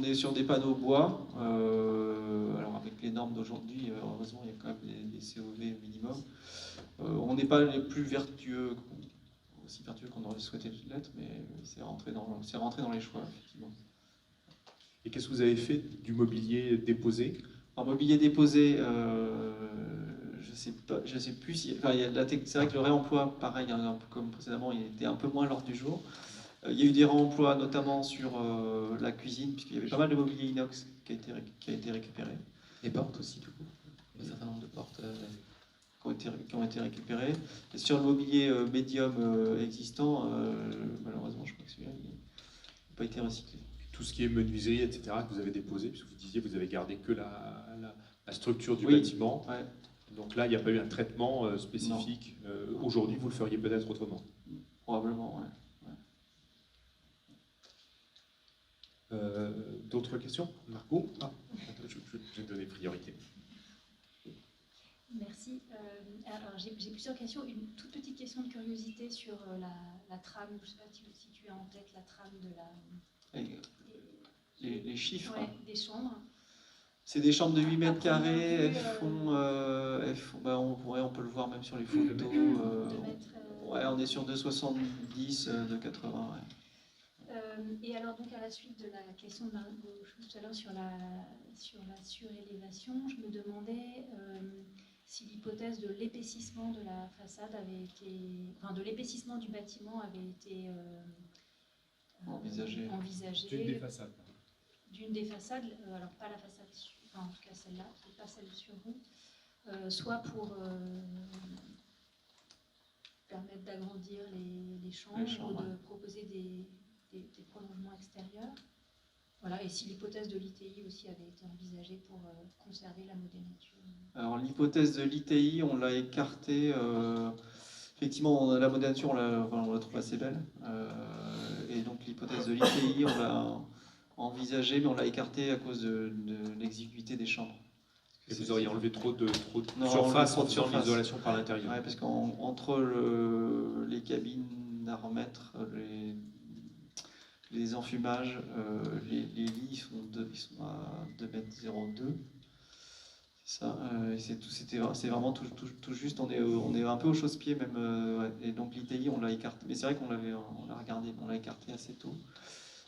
est sur des panneaux bois. Alors, avec les normes d'aujourd'hui, heureusement, il y a quand même des COV minimum. On n'est pas les plus vertueux, aussi vertueux qu'on aurait souhaité l'être, mais c'est rentré dans les choix, effectivement. Et qu'est-ce que vous avez fait du mobilier déposé? En mobilier déposé, je sais plus si... Enfin, c'est vrai que le réemploi, pareil, un peu comme précédemment, il était un peu moins à l'ordre du jour. Il y a eu des réemplois, notamment sur la cuisine, puisqu'il y avait pas mal de mobilier inox qui a été récupéré. Les portes aussi, du coup. Il y a un certain nombre de portes qui ont été récupérées. Et sur le mobilier médium existant, malheureusement, je crois que celui-là n'a pas été recyclé. Tout ce qui est menuiserie, etc., que vous avez déposé, puisque vous disiez que vous avez gardé que la structure du bâtiment. Ouais. Donc là, il n'y a pas eu un traitement spécifique. Aujourd'hui, vous le feriez peut-être autrement. Probablement, oui. D'autres questions? Margot? Je vais donner priorité. Merci. Alors j'ai plusieurs questions. Une toute petite question de curiosité sur la trame. Je ne sais pas si tu as en tête la trame de la... Les chiffres. Ouais, des chambres. C'est des chambres de 8 mètres carrés. Elles font, on peut le voir même sur les photos. Ouais, on est sur 2,70, 2,80. Ouais. Et alors, donc, à la suite de la question de Margot tout à l'heure sur la surélévation, je me demandais si l'hypothèse de l'épaississement de la façade avait été, enfin, de l'épaississement du bâtiment avait été envisagée. D'une des façades. D'une des façades, alors pas la façade, enfin, en tout cas celle-là, pas celle sur roue, soit pour permettre d'agrandir les les chambres, Les chambres, ou de proposer des prolongements extérieurs. Voilà, et si l'hypothèse de l'ITI aussi avait été envisagée pour conserver la modénature. Alors l'hypothèse de l'ITI, on l'a écartée. Effectivement, la modénature, on la trouve assez belle. Et donc l'hypothèse de l'ITI, on l'a envisagée, mais on l'a écartée à cause de l'exiguïté des chambres. Et vous auriez enlevé trop de Non, surface enlevé trop en de faisant surface. l'isolation par l'intérieur. Ouais, parce qu'entre les cabines à remettre, les enfumages, les lits ils sont à 2,02 m. C'est ça. C'est vraiment tout juste. On est un peu au chausse-pied même. Ouais. Et donc l'ITI, on l'a écarté. Mais c'est vrai qu'on l'a regardé, on l'a écarté assez tôt.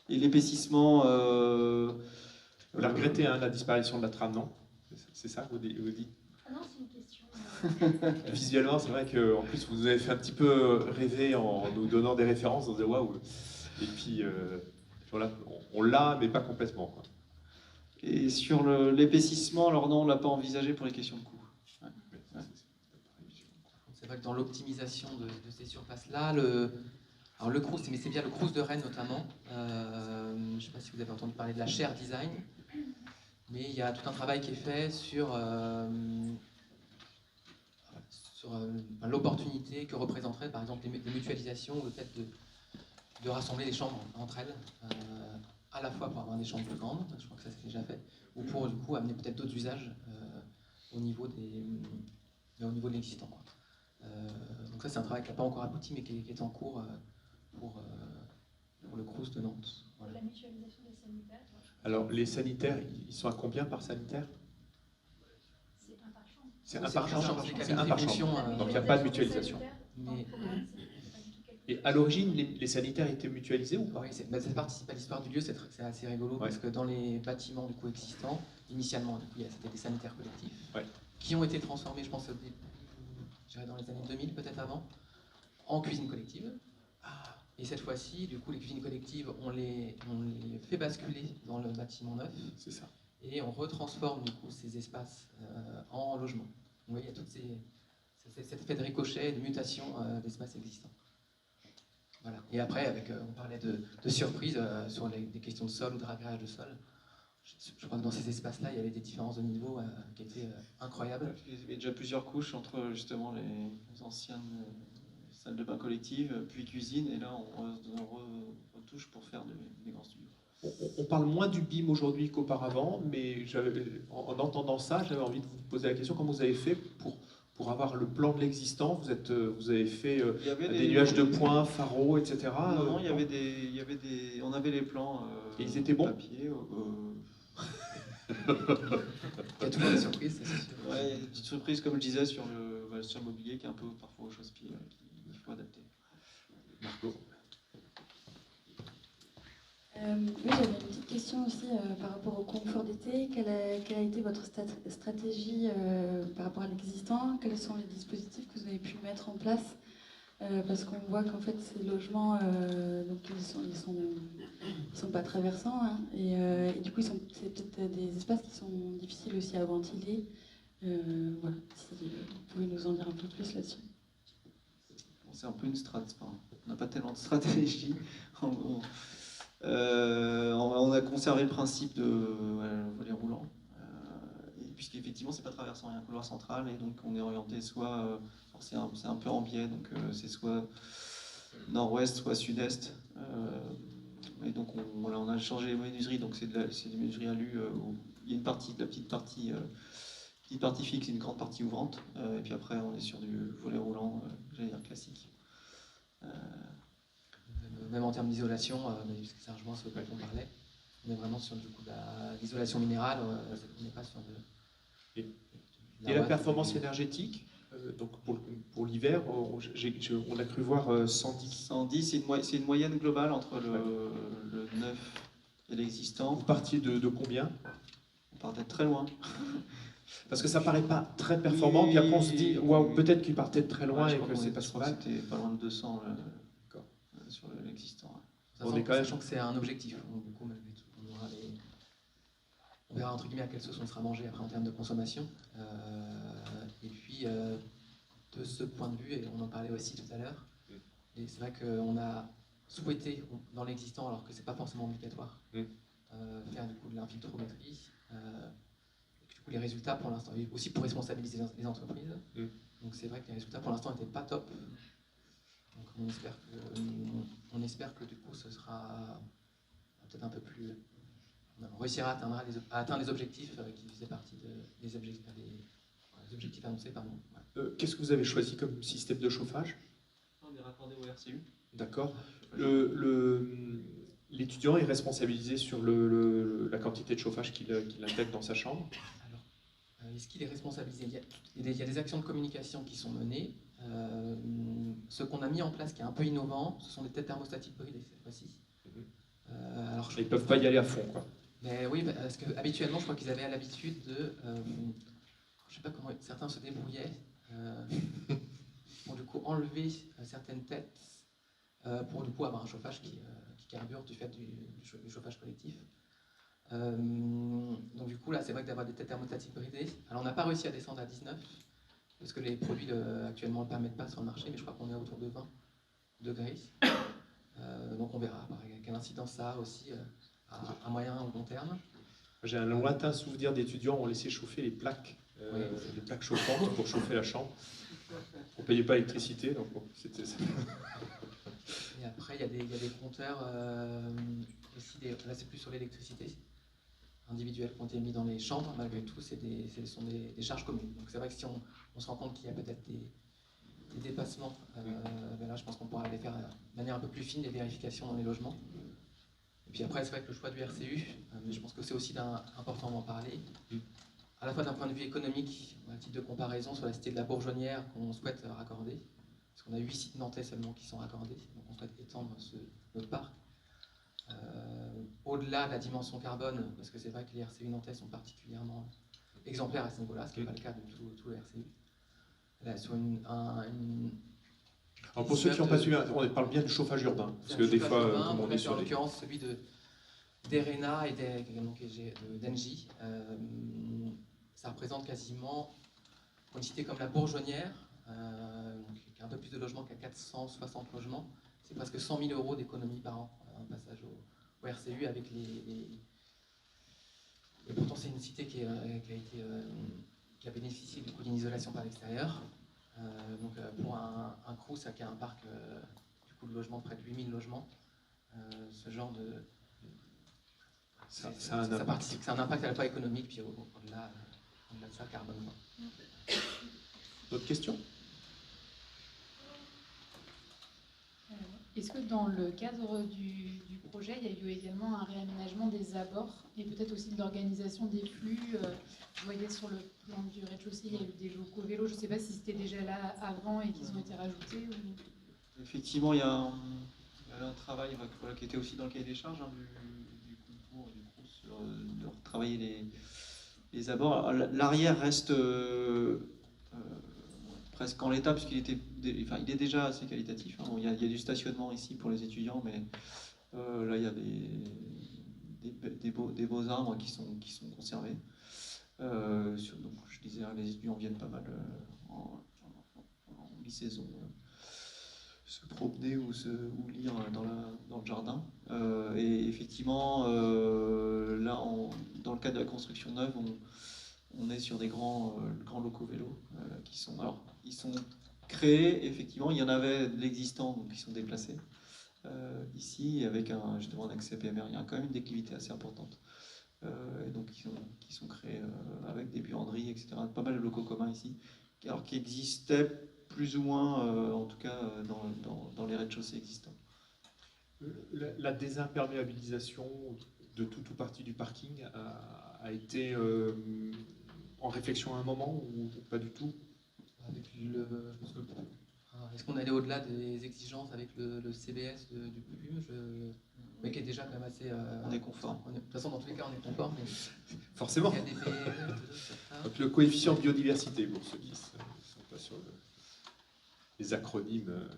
Et l'épaississement. Vous la regrettez, hein, la disparition de la trame, non? C'est ça que vous dites? Ah non, c'est une question. Visuellement, c'est vrai qu'en plus, vous nous avez fait un petit peu rêver en nous donnant des références. On se dit waouh. Et puis, voilà, on l'a, mais pas complètement, quoi. Et sur l'épaississement, alors non, on ne l'a pas envisagé pour les questions de coût. Ouais. C'est vrai que dans l'optimisation de ces surfaces-là, alors le Crous, mais c'est bien le Crous de Rennes notamment. Je ne sais pas si vous avez entendu parler de la Share Design, mais il y a tout un travail qui est fait sur l'opportunité que représenterait par exemple les mutualisations, le fait de rassembler les chambres entre elles, à la fois pour avoir des chambres plus grandes, je crois que ça c'est déjà fait, ou pour du coup amener peut-être d'autres usages au niveau de l'existant, quoi. Donc ça c'est un travail qui n'a pas encore abouti mais qui est en cours pour le Crous de Nantes. Voilà. La mutualisation des sanitaires. Alors, les sanitaires, ils sont à combien par sanitaire? C'est un par chambre. C'est un par chambre. C'est C'est un par chambre. Donc, il n'y a pas de mutualisation. Et à l'origine, les sanitaires étaient mutualisés ou pas? Oui, ça participe à l'histoire du lieu, c'est assez rigolo, Ouais. parce que dans les bâtiments du coup, existants, initialement, du coup, c'était des sanitaires collectifs, Ouais. qui ont été transformés, je pense, au début, je dirais dans les années 2000, peut-être avant, en cuisine collective. Et cette fois-ci, du coup, les cuisines collectives, on les fait basculer dans le bâtiment neuf. C'est ça. Et on retransforme du coup ces espaces en logement. Vous voyez, il y a tout cet effet de ricochet, de mutation d'espaces existants. Voilà. Et après, on parlait de surprise sur des questions de sol ou de ragrage de sol. Je crois que dans ces espaces-là, il y avait des différences de niveau qui étaient incroyables. Il y avait déjà plusieurs couches entre justement les anciennes salles de bain collectives, puis cuisine, et là on retouche pour faire des grands studios. On parle moins du BIM aujourd'hui qu'auparavant, mais en entendant ça, j'avais envie de vous poser la question, comment vous avez fait pour avoir le plan de l'existant? Vous avez fait des nuages de points, pharo, etc. Non, on avait les plans et ils étaient bons? papier. Il y a toujours des surprises, c'est sûr. Ouais, il y a des petites surprises, comme je disais, sur le mobilier qui est un peu parfois au chausse-pied, qu'il faut adapter. Margot. Oui, j'avais une petite question aussi par rapport au confort d'été. Quelle a été votre stratégie par rapport à l'existant? Quels sont les dispositifs que vous avez pu mettre en place? Parce qu'on voit qu'en fait ces logements, donc ils sont pas traversants, hein, et du coup c'est peut-être des espaces qui sont difficiles aussi à ventiler. Voilà, si vous pouvez nous en dire un peu plus là-dessus. C'est un peu une stratégie. On n'a pas tellement de stratégie. On a conservé le principe de volet roulant, puisqu'effectivement c'est pas traversant, il y a un couloir central et donc on est orienté soit, c'est un peu en biais, donc c'est soit nord-ouest, soit sud-est. Et donc on a changé les menuiseries, donc c'est des menuiseries alu où il y a une partie, la petite partie fixe et une grande partie ouvrante, et puis après on est sur du volet roulant, j'allais dire classique. Même en termes d'isolation, puisque ça rejoint ce que on parlait, on est vraiment sur du coup l'isolation minérale, on n'est pas sur de... Et la performance énergétique, donc pour l'hiver, on a cru voir 110. 110, c'est une moyenne globale entre le neuf et l'existant. Vous partiez de combien? On partait de très loin. Parce que ça paraît pas très performant, puis après on se dit, waouh, peut-être qu'il partait de très loin et que c'est pas trop mal. C'était pas loin de 200 sur l'existant. On est quand même sachant que c'est un objectif. Donc, du coup, malgré tout, on verra entre guillemets à quelle sauce on sera mangé après en termes de consommation. Et puis, de ce point de vue, et on en parlait aussi tout à l'heure, Et c'est vrai qu'on a souhaité, dans l'existant, alors que c'est pas forcément obligatoire, faire du coup de l'infiltrométrie. Du coup, les résultats pour l'instant, et aussi pour responsabiliser les entreprises. Donc c'est vrai que les résultats pour l'instant n'étaient pas top. Donc on espère que du coup ce sera peut-être un peu plus... On réussira à atteindre les objectifs qui faisaient partie des objectifs annoncés. Pardon. Ouais. Qu'est-ce que vous avez choisi comme système de chauffage? On est raccordé au RCU. D'accord. L'étudiant est responsabilisé sur la quantité de chauffage qu'il intègre dans sa chambre? Alors, est-ce qu'il est responsabilisé? Il y a des actions de communication qui sont menées. Ce qu'on a mis en place qui est un peu innovant, ce sont des têtes thermostatiques bridées cette fois-ci. Ils ne peuvent pas y aller à fond, quoi. Mais oui, parce qu'habituellement, je crois qu'ils avaient l'habitude de... je ne sais pas comment certains se débrouillaient pour du coup enlever certaines têtes pour du coup avoir un chauffage qui carbure du fait du chauffage collectif. Donc du coup, là, c'est vrai que d'avoir des têtes thermostatiques bridées... Alors, on n'a pas réussi à descendre à 19, parce que les produits actuellement ne le permettent pas sur le marché, mais je crois qu'on est autour de 20 degrés. Donc on verra quelle incidence ça a aussi à moyen ou long terme. J'ai un lointain souvenir d'étudiants qui ont laissé chauffer les plaques chauffantes pour chauffer la chambre. On ne payait pas l'électricité, donc bon, c'était ça. Et après, il y a des compteurs, aussi là c'est plus sur l'électricité, individuels qui ont été mis dans les chambres. Malgré tout, ce sont des charges communes. Donc c'est vrai que si on se rend compte qu'il y a peut-être des dépassements, là je pense qu'on pourra aller faire de manière un peu plus fine des vérifications dans les logements. Et puis après, c'est vrai que le choix du RCU, mais je pense que c'est aussi important d'en parler, à la fois d'un point de vue économique, à titre de comparaison sur la cité de la Bourgeonnière qu'on souhaite raccorder, parce qu'on a 8 sites nantais seulement qui sont raccordés, donc on souhaite étendre notre parc. Au-delà de la dimension carbone, parce que c'est vrai que les RCU nantais sont particulièrement exemplaires à ce niveau-là, ce qui n'est pas le cas de tout le RCU. Là, sur alors pour ceux qui n'ont pas suivi, on parle bien du chauffage urbain, parce que des fois, comme on est sur en l'occurrence celui d'Erena et d'Engie, ça représente quasiment, pour une cité comme la Bourgeonnière, qui a un peu plus de logements qu'à 460 logements, c'est presque 100 000 € d'économie par an, un passage au RCU avec les... Et pourtant c'est une cité qui a bénéficié du coup d'une isolation par l'extérieur. Donc pour un Crous qui a un parc du coup, de logements, près de 8000 logements, ce genre de... Ça participe, c'est un impact à la fois économique, puis au-delà de ça, carbone. D'autres questions? Est-ce que dans le cadre du projet, il y a eu également un réaménagement des abords et peut-être aussi de l'organisation des flux? Je voyais sur le plan du rez-de-chaussée, il y a eu des locaux vélos. Je ne sais pas si c'était déjà là avant et qu'ils ont été rajoutés. Ou... Effectivement, il y a un travail qui était aussi dans le cahier des charges du concours, de retravailler les abords. L'arrière reste presque en l'état, puisqu'il il est déjà assez qualitatif. Hein. Bon, il y a du stationnement ici pour les étudiants, mais là il y a des beaux arbres qui sont conservés. Donc, je disais, les étudiants viennent pas mal en mi-saison se promener ou lire dans le jardin. Et effectivement, là, dans le cadre de la construction neuve, on est sur des grands locaux vélos ils sont créés, effectivement, il y en avait de l'existant, donc ils sont déplacés. Ici, avec justement un accès PMR, il y a quand même une déclivité assez importante. Et donc qui sont créés avec des buanderies, etc. Pas mal de locaux communs ici, alors qui existaient plus ou moins, en tout cas, dans les rez-de-chaussée existants. La désimperméabilisation de tout ou partie du parking a été en réflexion à un moment ou pas du tout? Est-ce qu'on allait au-delà des exigences avec le CBS du PUM, mais qui est déjà quand même assez... on est conforme. De toute façon, dans tous les cas, on est conforme. Mais forcément. Il y a des donc, le coefficient biodiversité, pour ceux qui ne sont pas sur les acronymes.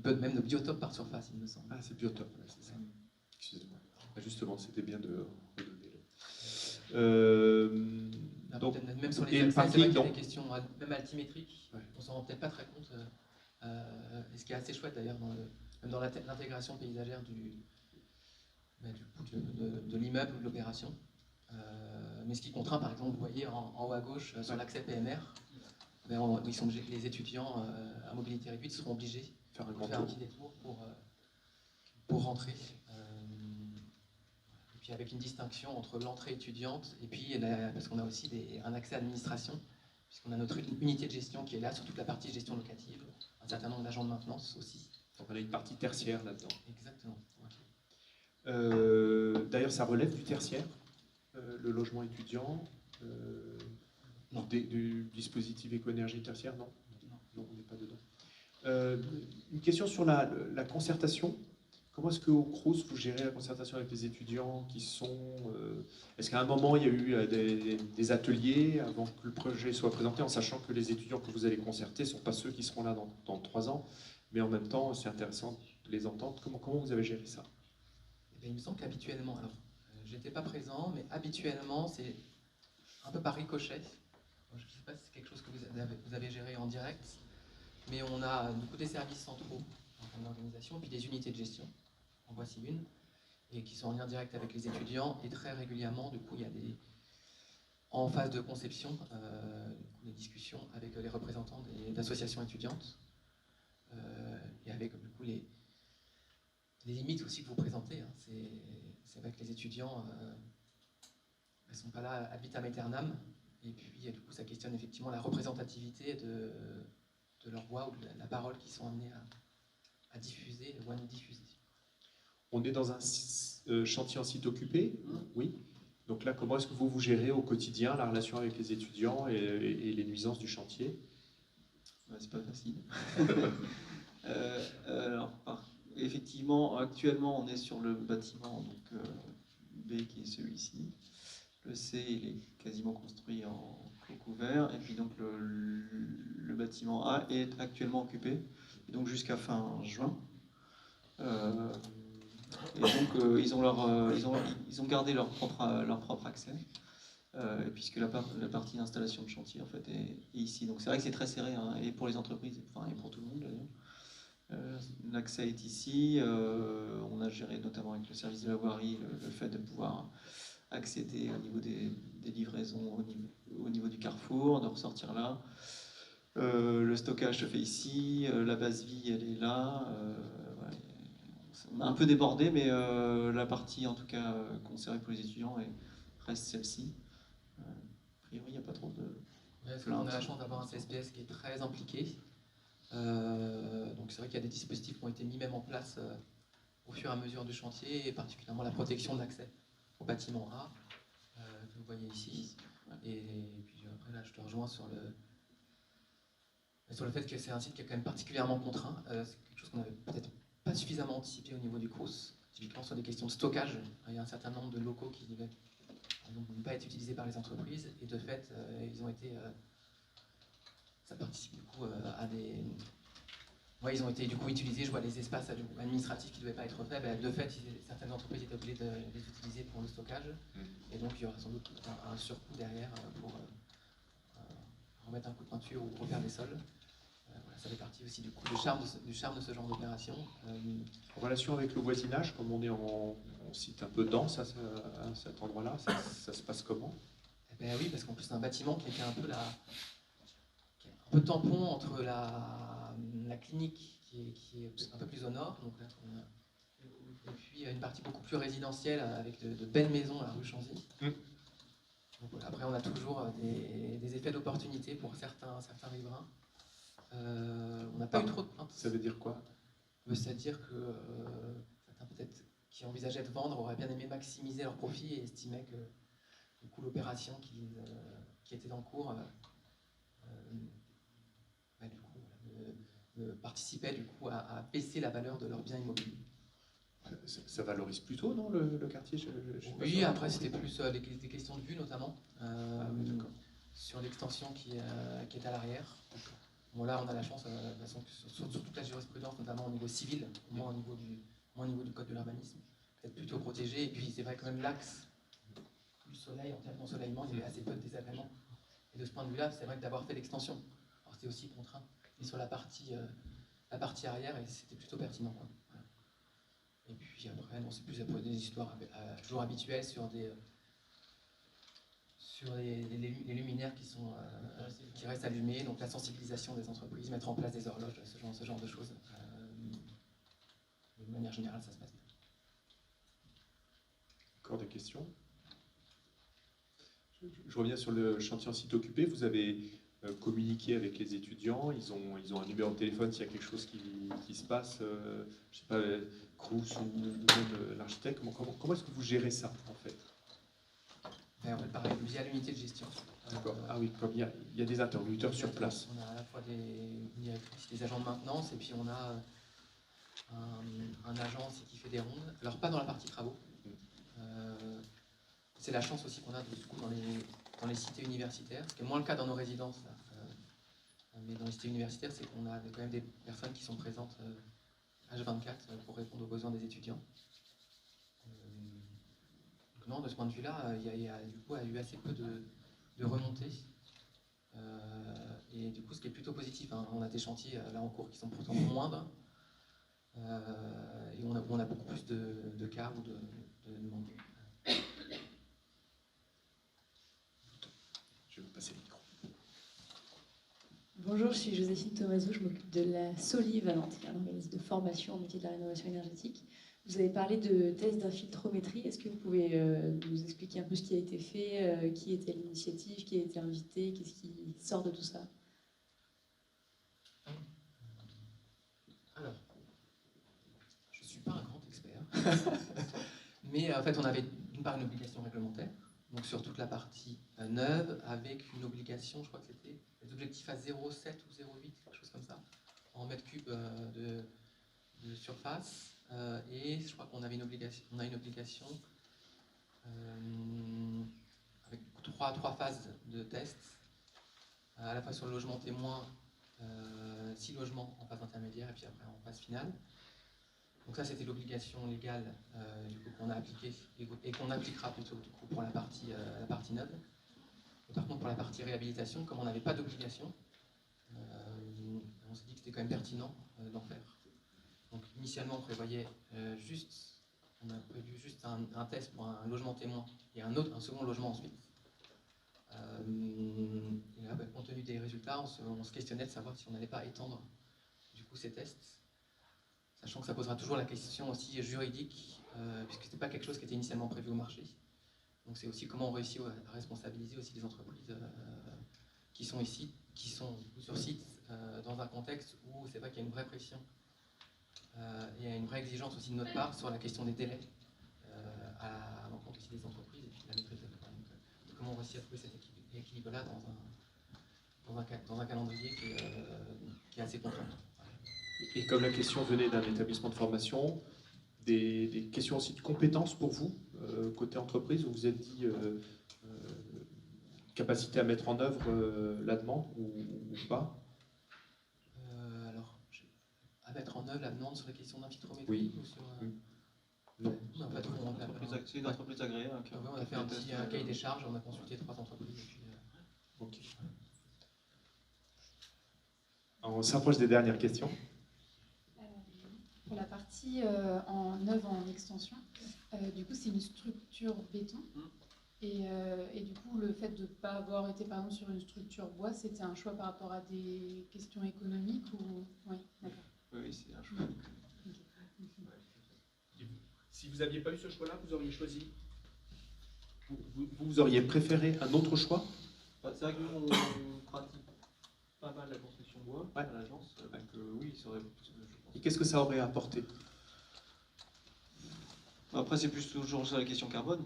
Même de biotope par surface, il me semble. Ah, c'est biotope, ouais, c'est ça. Excusez-moi. Justement, c'était bien de redonner donc, même sur les et le accès, parking, c'est vrai qu'il y a des questions, même altimétriques, on s'en rend peut-être pas très compte. Et ce qui est assez chouette d'ailleurs même dans l'intégration paysagère de l'immeuble ou de l'opération. Mais ce qui contraint, par exemple, vous voyez en haut à gauche, sur l'accès PMR, les étudiants à mobilité réduite seront obligés de faire un petit détour pour rentrer. Et puis avec une distinction entre l'entrée étudiante et puis, parce qu'on a aussi un accès administration, puisqu'on a notre unité de gestion qui est là sur toute la partie gestion locative, un certain nombre d'agents de maintenance aussi. Donc on a une partie tertiaire là-dedans. Exactement. D'ailleurs, ça relève du tertiaire, le logement étudiant, du dispositif éco-énergie tertiaire, non, on n'est pas dedans. Une question sur la concertation. Comment est-ce qu'au Crous, vous gérez la concertation avec les étudiants qui sont... est-ce qu'à un moment, il y a eu des ateliers avant que le projet soit présenté, en sachant que les étudiants que vous allez concerter ne sont pas ceux qui seront là dans 3 ans, mais en même temps, c'est intéressant de les entendre. Comment vous avez géré ça? Il me semble qu'habituellement, alors j'étais pas présent, mais habituellement c'est un peu par ricochet. Je ne sais pas si c'est quelque chose que vous avez géré en direct, mais on a du coup des services centraux en termes d'organisation, puis des unités de gestion. En voici une, et qui sont en lien direct avec les étudiants, et très régulièrement, du coup, il y a en phase de conception, des discussions avec les représentants d'associations étudiantes, et avec du coup les limites aussi que vous présentez. Hein. C'est vrai que les étudiants ne sont pas là ad vitam aeternam, et puis du coup ça questionne effectivement la représentativité de leur voix ou de la parole qu'ils sont amenés à diffuser ou à nous diffuser. On est dans un chantier en site occupé, oui. Donc là, comment est-ce que vous gérez au quotidien la relation avec les étudiants et les nuisances du chantier? C'est pas facile. Effectivement, actuellement, on est sur le bâtiment donc, B qui est celui-ci. Le C, il est quasiment construit en clos couvert. Et puis donc le bâtiment A est actuellement occupé, donc jusqu'à fin juin. Et donc ils ont gardé leur propre accès, puisque la partie d'installation de chantier en fait est ici. Donc c'est vrai que c'est très serré, hein, et pour les entreprises, et pour tout le monde d'ailleurs. L'accès est ici. On a géré notamment avec le service de la voirie le fait de pouvoir accéder au niveau des livraisons au niveau du carrefour, de ressortir là. Le stockage se fait ici, la base vie elle est là. Ouais, on a un peu débordé, mais la partie en tout cas conservée pour les étudiants reste celle-ci. A priori, il n'y a pas trop de... On a la chance d'avoir un CSPS qui est très impliqué. Donc c'est vrai qu'il y a des dispositifs qui ont été mis même en place au fur et à mesure du chantier, et particulièrement la protection de l'accès au bâtiment A, que vous voyez ici. Et puis après là, je te rejoins sur le fait que c'est un site qui est quand même particulièrement contraint. C'est quelque chose qu'on n'avait peut-être pas suffisamment anticipé au niveau du Crous. Typiquement sur des questions de stockage, il y a un certain nombre de locaux qui n'ont pas été utilisés par les entreprises, et de fait, ils ont été... ça participe du coup à des... Ouais, ils ont été du coup utilisés, je vois les espaces administratifs qui ne devaient pas être faits, de fait, certaines entreprises étaient obligées de les utiliser pour le stockage, et donc il y aura sans doute un surcoût derrière pour remettre un coup de peinture ou refaire des sols. Voilà, ça fait partie aussi du coup du charme de ce genre d'opération. En relation avec le voisinage, comme on est en site un peu dense à cet endroit-là, ça se passe comment? Oui, parce qu'en plus c'est un bâtiment qui était un peu tampon entre la clinique qui est un peu plus au nord, donc là, et puis une partie beaucoup plus résidentielle avec de belles maisons à la rue Chanzy. Donc, voilà, après on a toujours des effets d'opportunité pour certains riverains. On n'a pas eu trop de plaintes. Ça veut dire quoi? C'est-à-dire que certains peut-être qui envisageaient de vendre auraient bien aimé maximiser leur profit et estimaient que du coup l'opération qui était en cours participait du coup à baisser la valeur de leurs biens immobiliers. Ça valorise plutôt, non, le quartier? Oui, après c'était plus des questions de vue notamment, sur l'extension qui est à l'arrière. Bon, là on a la chance sur toute la jurisprudence, notamment au niveau civil, moins au niveau du code de l'urbanisme, peut-être plutôt protégé. Et puis c'est vrai quand même l'axe du soleil, en termes d'ensoleillement, il y avait assez peu de désagréments. Et de ce point de vue-là, c'est vrai que d'avoir fait l'extension, alors c'était aussi contraint, mais sur la partie la partie arrière et c'était plutôt pertinent, quoi. Voilà. Et puis après, non, c'est plus après des histoires toujours habituelles sur les luminaires qui restent allumés, donc la sensibilisation des entreprises, mettre en place des horloges, ce genre de choses. De manière générale, ça se passe bien. Encore des questions? Je reviens sur le chantier en site occupé. Vous avez communiqué avec les étudiants, ils ont un numéro de téléphone s'il y a quelque chose qui se passe, je sais pas, Crous ou même l'architecte. Comment est-ce que vous gérez ça en fait? En fait, pareil, via l'unité de gestion. D'accord. Ah oui, comme il y a des interlocuteurs sur place. On a à la fois des agents de maintenance et puis on a un agent aussi qui fait des rondes. Alors pas dans la partie travaux. C'est la chance aussi qu'on a du coup, dans les cités universitaires, ce qui est moins le cas dans nos résidences. Là. Mais dans les cités universitaires, c'est qu'on a quand même des personnes qui sont présentes H24 pour répondre aux besoins des étudiants. Donc non, de ce point de vue-là, il y a eu assez peu de remontées. Et du coup, ce qui est plutôt positif, hein, on a des chantiers là en cours qui sont pourtant moindres. Et on a beaucoup plus de cas ou de demandes. Je vais vous passer le micro. Bonjour, je suis Joséphine Thomasou, je m'occupe de la Solive à Nantes, qui est un organisme de formation au métier de la rénovation énergétique. Vous avez parlé de tests d'infiltrométrie. Est-ce que vous pouvez nous expliquer un peu ce qui a été fait, qui était l'initiative, qui a été invité, qu'est-ce qui sort de tout ça? Alors, je ne suis pas un grand expert, mais en fait on avait d'une part une obligation réglementaire, donc sur toute la partie neuve, avec une obligation, je crois que c'était les objectifs à 0,7 ou 0,8, quelque chose comme ça, en mètres cubes de surface. Et je crois qu'on avait on a une obligation avec trois phases de tests, à la fois sur le logement témoin, 6 logements en phase intermédiaire et puis après en phase finale. Donc ça c'était l'obligation légale du coup, qu'on a appliquée et qu'on appliquera plutôt du coup, pour la partie neuve. Et par contre pour la partie réhabilitation, comme on n'avait pas d'obligation, on s'est dit que c'était quand même pertinent d'en faire. Donc initialement on prévoyait on a prévu juste un test pour un logement témoin et un second logement ensuite. Et là, compte tenu des résultats, on se questionnait de savoir si on n'allait pas étendre du coup ces tests, sachant que ça posera toujours la question aussi juridique, puisque ce n'était pas quelque chose qui était initialement prévu au marché. Donc c'est aussi comment on réussit à responsabiliser aussi les entreprises qui sont ici, qui sont sur site, dans un contexte où c'est vrai qu'il y a une vraie pression et il y a une vraie exigence aussi de notre part sur la question des délais à l'encontre aussi des entreprises et puis la maîtrise de l'État. Donc comment on réussit à trouver cet équilibre-là dans un calendrier qui est assez contraint. Et comme la question venait d'un établissement de formation, des questions aussi de compétences pour vous, côté entreprise, vous vous êtes dit capacité à mettre en œuvre la demande ou pas? Alors, à mettre en œuvre la demande sur la question d'infiltrométrie oui. ou sur... Non. C'est une entreprise agréée. Hein, on a fait un cahier des charges, on a consulté 3 entreprises. Et puis, ok. On s'approche des dernières questions. Pour la partie en neuve en extension, du coup c'est une structure béton. Et du coup le fait de ne pas avoir été par exemple sur une structure bois, c'était un choix par rapport à des questions économiques ou... Oui, d'accord. Oui, c'est un choix. Si vous n'aviez pas eu ce choix-là, vous auriez choisi? Vous auriez préféré un autre choix? C'est vrai que nous, on pratique pas mal la construction bois à l'agence. Donc oui, ça aurait... Et qu'est-ce que ça aurait apporté? Après, c'est plus toujours ça la question carbone.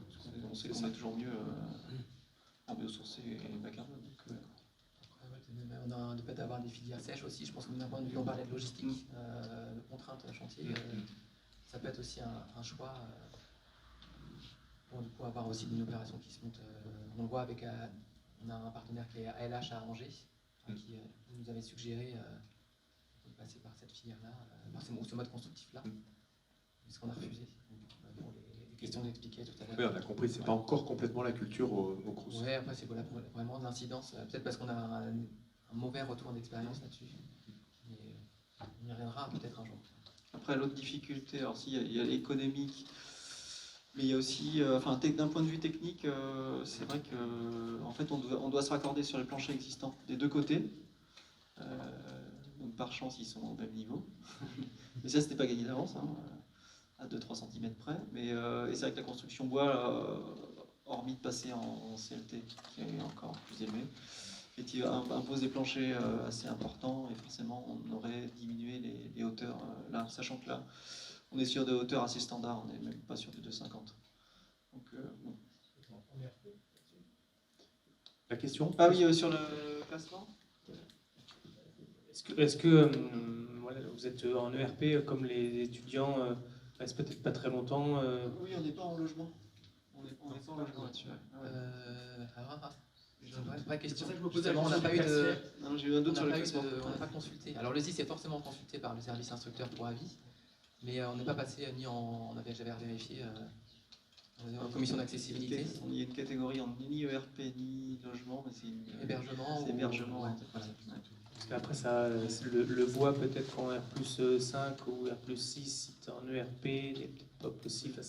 On sait qu'on est toujours mieux en biosourcé et bas carbone. Donc, on a le fait d'avoir des filières sèches aussi, je pense que d'un point de vue, on parlait de logistique, de contraintes chantier, ça peut être aussi un choix pour du coup avoir aussi une opération qui se monte. On le voit avec, on a un partenaire qui est ALH à Angers, qui nous avait suggéré de passer par cette filière-là, par ce mode constructif-là, puisqu'on a refusé pour les questions d'expliquer tout à l'heure. Oui, on a compris, c'est pas encore complètement la culture au Crous. Oui, après c'est vraiment de l'incidence, peut-être parce qu'on a un mauvais retour d'expérience là-dessus. on y reviendra peut-être un jour. Après, l'autre difficulté, alors si, il y a l'économique, mais il y a aussi, d'un point de vue technique, c'est vrai que en fait, on doit se raccorder sur les planchers existants des deux côtés. Donc par chance, ils sont au même niveau. Mais ça, c'était pas gagné d'avance, hein, à 2-3 cm près. Mais et c'est vrai que la construction bois, hormis de passer en CLT, qui est encore plus élevé, impose des planchers assez importants, et forcément, on aurait diminué les hauteurs là, sachant que là, on est sur des hauteurs assez standards, on n'est même pas sur du 2,50. Donc, bon. La question? Ah oui, sur le classement. Est-ce que voilà, vous êtes en ERP comme les étudiants restent peut-être pas très longtemps Oui, on n'est pas en logement. On n'est pas en logement là-dessus. J'ai une vraie question. C'est pour ça que je me posais la Justement, on n'a pas eu de. Non, j'ai eu un doute sur le classement. On n'a pas consulté. Alors le ZIS est forcément consulté par le service instructeur pour avis, mais on n'est pas passé ni en. J'avais vérifié en commission d'accessibilité. Il y a une catégorie en ni ERP ni logement, mais c'est hébergement. C'est hébergement. Ouais, Voilà. Parce qu'après, ça le voit peut-être qu'en R+5 ou R+6, si tu es en ERP, il n'est peut-être pas possible.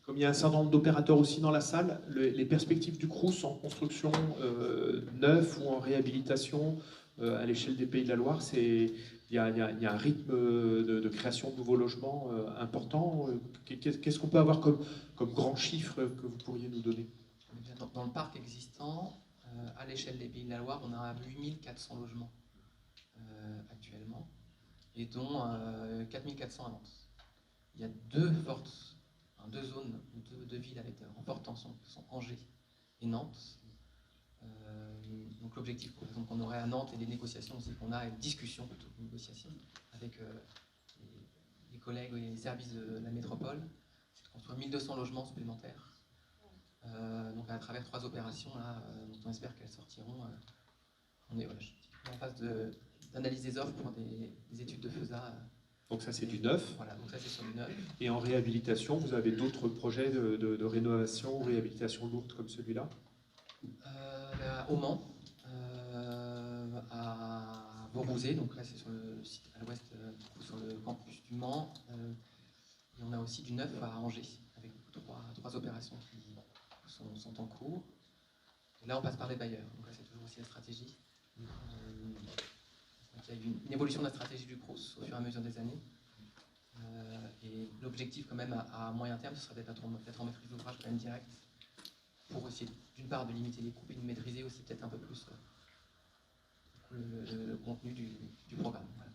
Comme il y a un certain nombre d'opérateurs aussi dans la salle, les perspectives du Crous en construction neuve ou en réhabilitation à l'échelle des Pays de la Loire, il y a un rythme de création de nouveaux logements important. Qu'est-ce qu'on peut avoir comme grand chiffre que vous pourriez nous donner? Dans le parc existant, à l'échelle des Pays de la Loire, on a 8400 logements actuellement, et dont 4400 à Nantes. Il y a deux zones, deux villes avec en forte tension, qui sont Angers et Nantes. Donc l'objectif qu'on aurait à Nantes et des négociations, c'est qu'on a une discussion plutôt qu'une négociation avec les collègues et les services de la métropole, c'est de construire 1200 logements supplémentaires. Donc à travers 3 opérations là, dont on espère qu'elles sortiront. On est en phase d'analyse des offres pour des études de FESA. Donc ça c'est du neuf. Voilà, donc ça c'est sur du neuf. Et en réhabilitation, vous avez d'autres projets de rénovation ou réhabilitation lourde comme celui-là? Au Mans, à Beaubouzet, donc là c'est sur le site à l'ouest, sur le campus du Mans. Et on a aussi du neuf à Angers, avec 3 opérations qui sont en cours. Et là on passe par les bailleurs, donc là c'est toujours aussi la stratégie. Donc, il y a eu une évolution de la stratégie du Crous au fur et à mesure des années. Et l'objectif quand même à moyen terme, ce serait d'être en maîtrise d'ouvrage quand même direct, pour essayer d'une part de limiter les coûts et de maîtriser aussi peut-être un peu plus le contenu du programme. Voilà.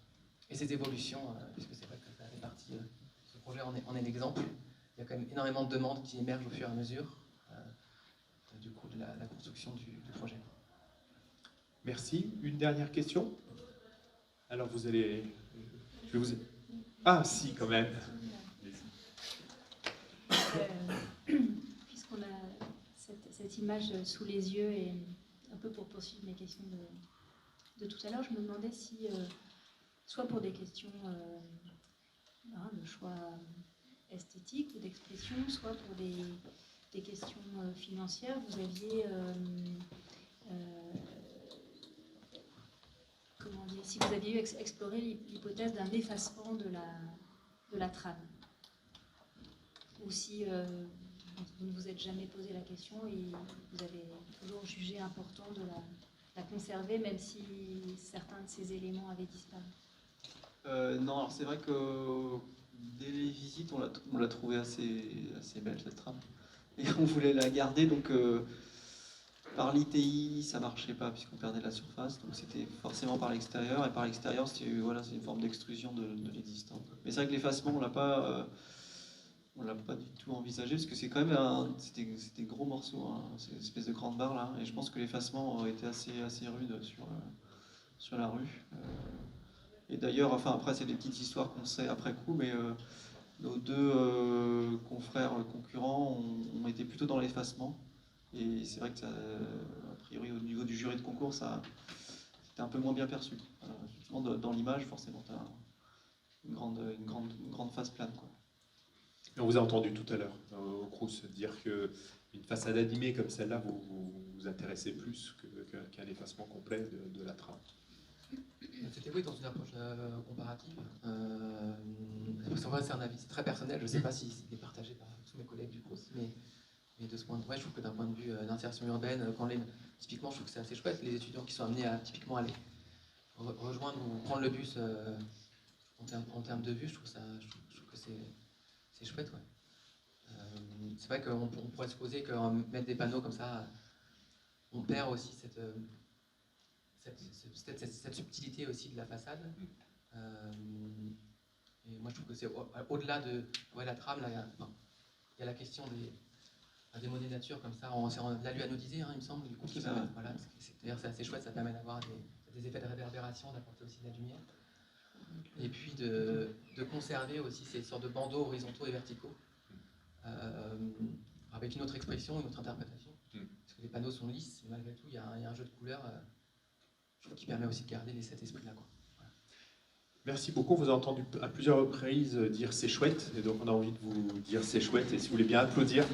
Et ces évolutions, puisque c'est vrai que ça fait partie, ce projet en est l'exemple, il y a quand même énormément de demandes qui émergent au fur et à mesure du coup de la construction du projet. Merci. Une dernière question? Alors vous allez... Je vais vous... Ah si, quand même. Puisqu'on a cette image sous les yeux, et un peu pour poursuivre mes questions de tout à l'heure, je me demandais si, soit pour des questions de choix esthétique ou d'expression, soit pour des questions financières, vous aviez... comment dire, si vous aviez exploré l'hypothèse d'un effacement de la trame, ou si vous ne vous êtes jamais posé la question et vous avez toujours jugé important de la conserver, même si certains de ces éléments avaient disparu. Non, alors c'est vrai que dès les visites, on l'a trouvée assez belle cette trame, et on voulait la garder, donc par l'ITI ça marchait pas puisqu'on perdait la surface, donc c'était forcément par l'extérieur, et par l'extérieur c'est une forme d'extrusion de l'existant. Mais c'est vrai que l'effacement on l'a pas du tout envisagé, parce que c'est quand même c'était gros morceaux, hein, c'est une espèce de grande barre là, et je pense que l'effacement aurait été assez rude sur la rue. Et d'ailleurs, après c'est des petites histoires qu'on sait après coup, mais nos deux confrères concurrents ont été plutôt dans l'effacement. Et c'est vrai que a priori au niveau du jury de concours, c'était un peu moins bien perçu. Effectivement, dans l'image, forcément, tu as une grande face plane, quoi. Et on vous a entendu tout à l'heure au Crous dire qu'une façade animée comme celle-là vous vous intéressait plus qu'un effacement complet de la trame? C'était oui, dans une approche comparative. En vrai, c'est un avis très personnel. Je ne sais pas si c'est partagé par tous mes collègues du coup aussi, mais de ce point de vue, je trouve que d'un point de vue d'insertion urbaine, typiquement, je trouve que c'est assez chouette. Les étudiants qui sont amenés à typiquement aller rejoindre ou prendre le bus en termes de vue, je trouve que c'est chouette. Ouais. C'est vrai qu'on pourrait supposer que mettre des panneaux comme ça, on perd aussi cette subtilité aussi de la façade. Et moi je trouve que c'est au-delà de la trame, là, il y a la question des monnaies nature comme ça, c'est en l'alu anodisé, il me semble, du coup, voilà, c'est assez chouette, ça permet d'avoir des effets de réverbération, d'apporter aussi de la lumière. Et puis de conserver aussi ces sortes de bandeaux horizontaux et verticaux, avec une autre expression, une autre interprétation. Parce que les panneaux sont lisses, mais malgré tout, il y a un jeu de couleurs je trouve qui permet aussi de garder cet esprit-là. Voilà. Merci beaucoup. On vous a entendu à plusieurs reprises dire c'est chouette, et donc on a envie de vous dire c'est chouette, et si vous voulez bien applaudir.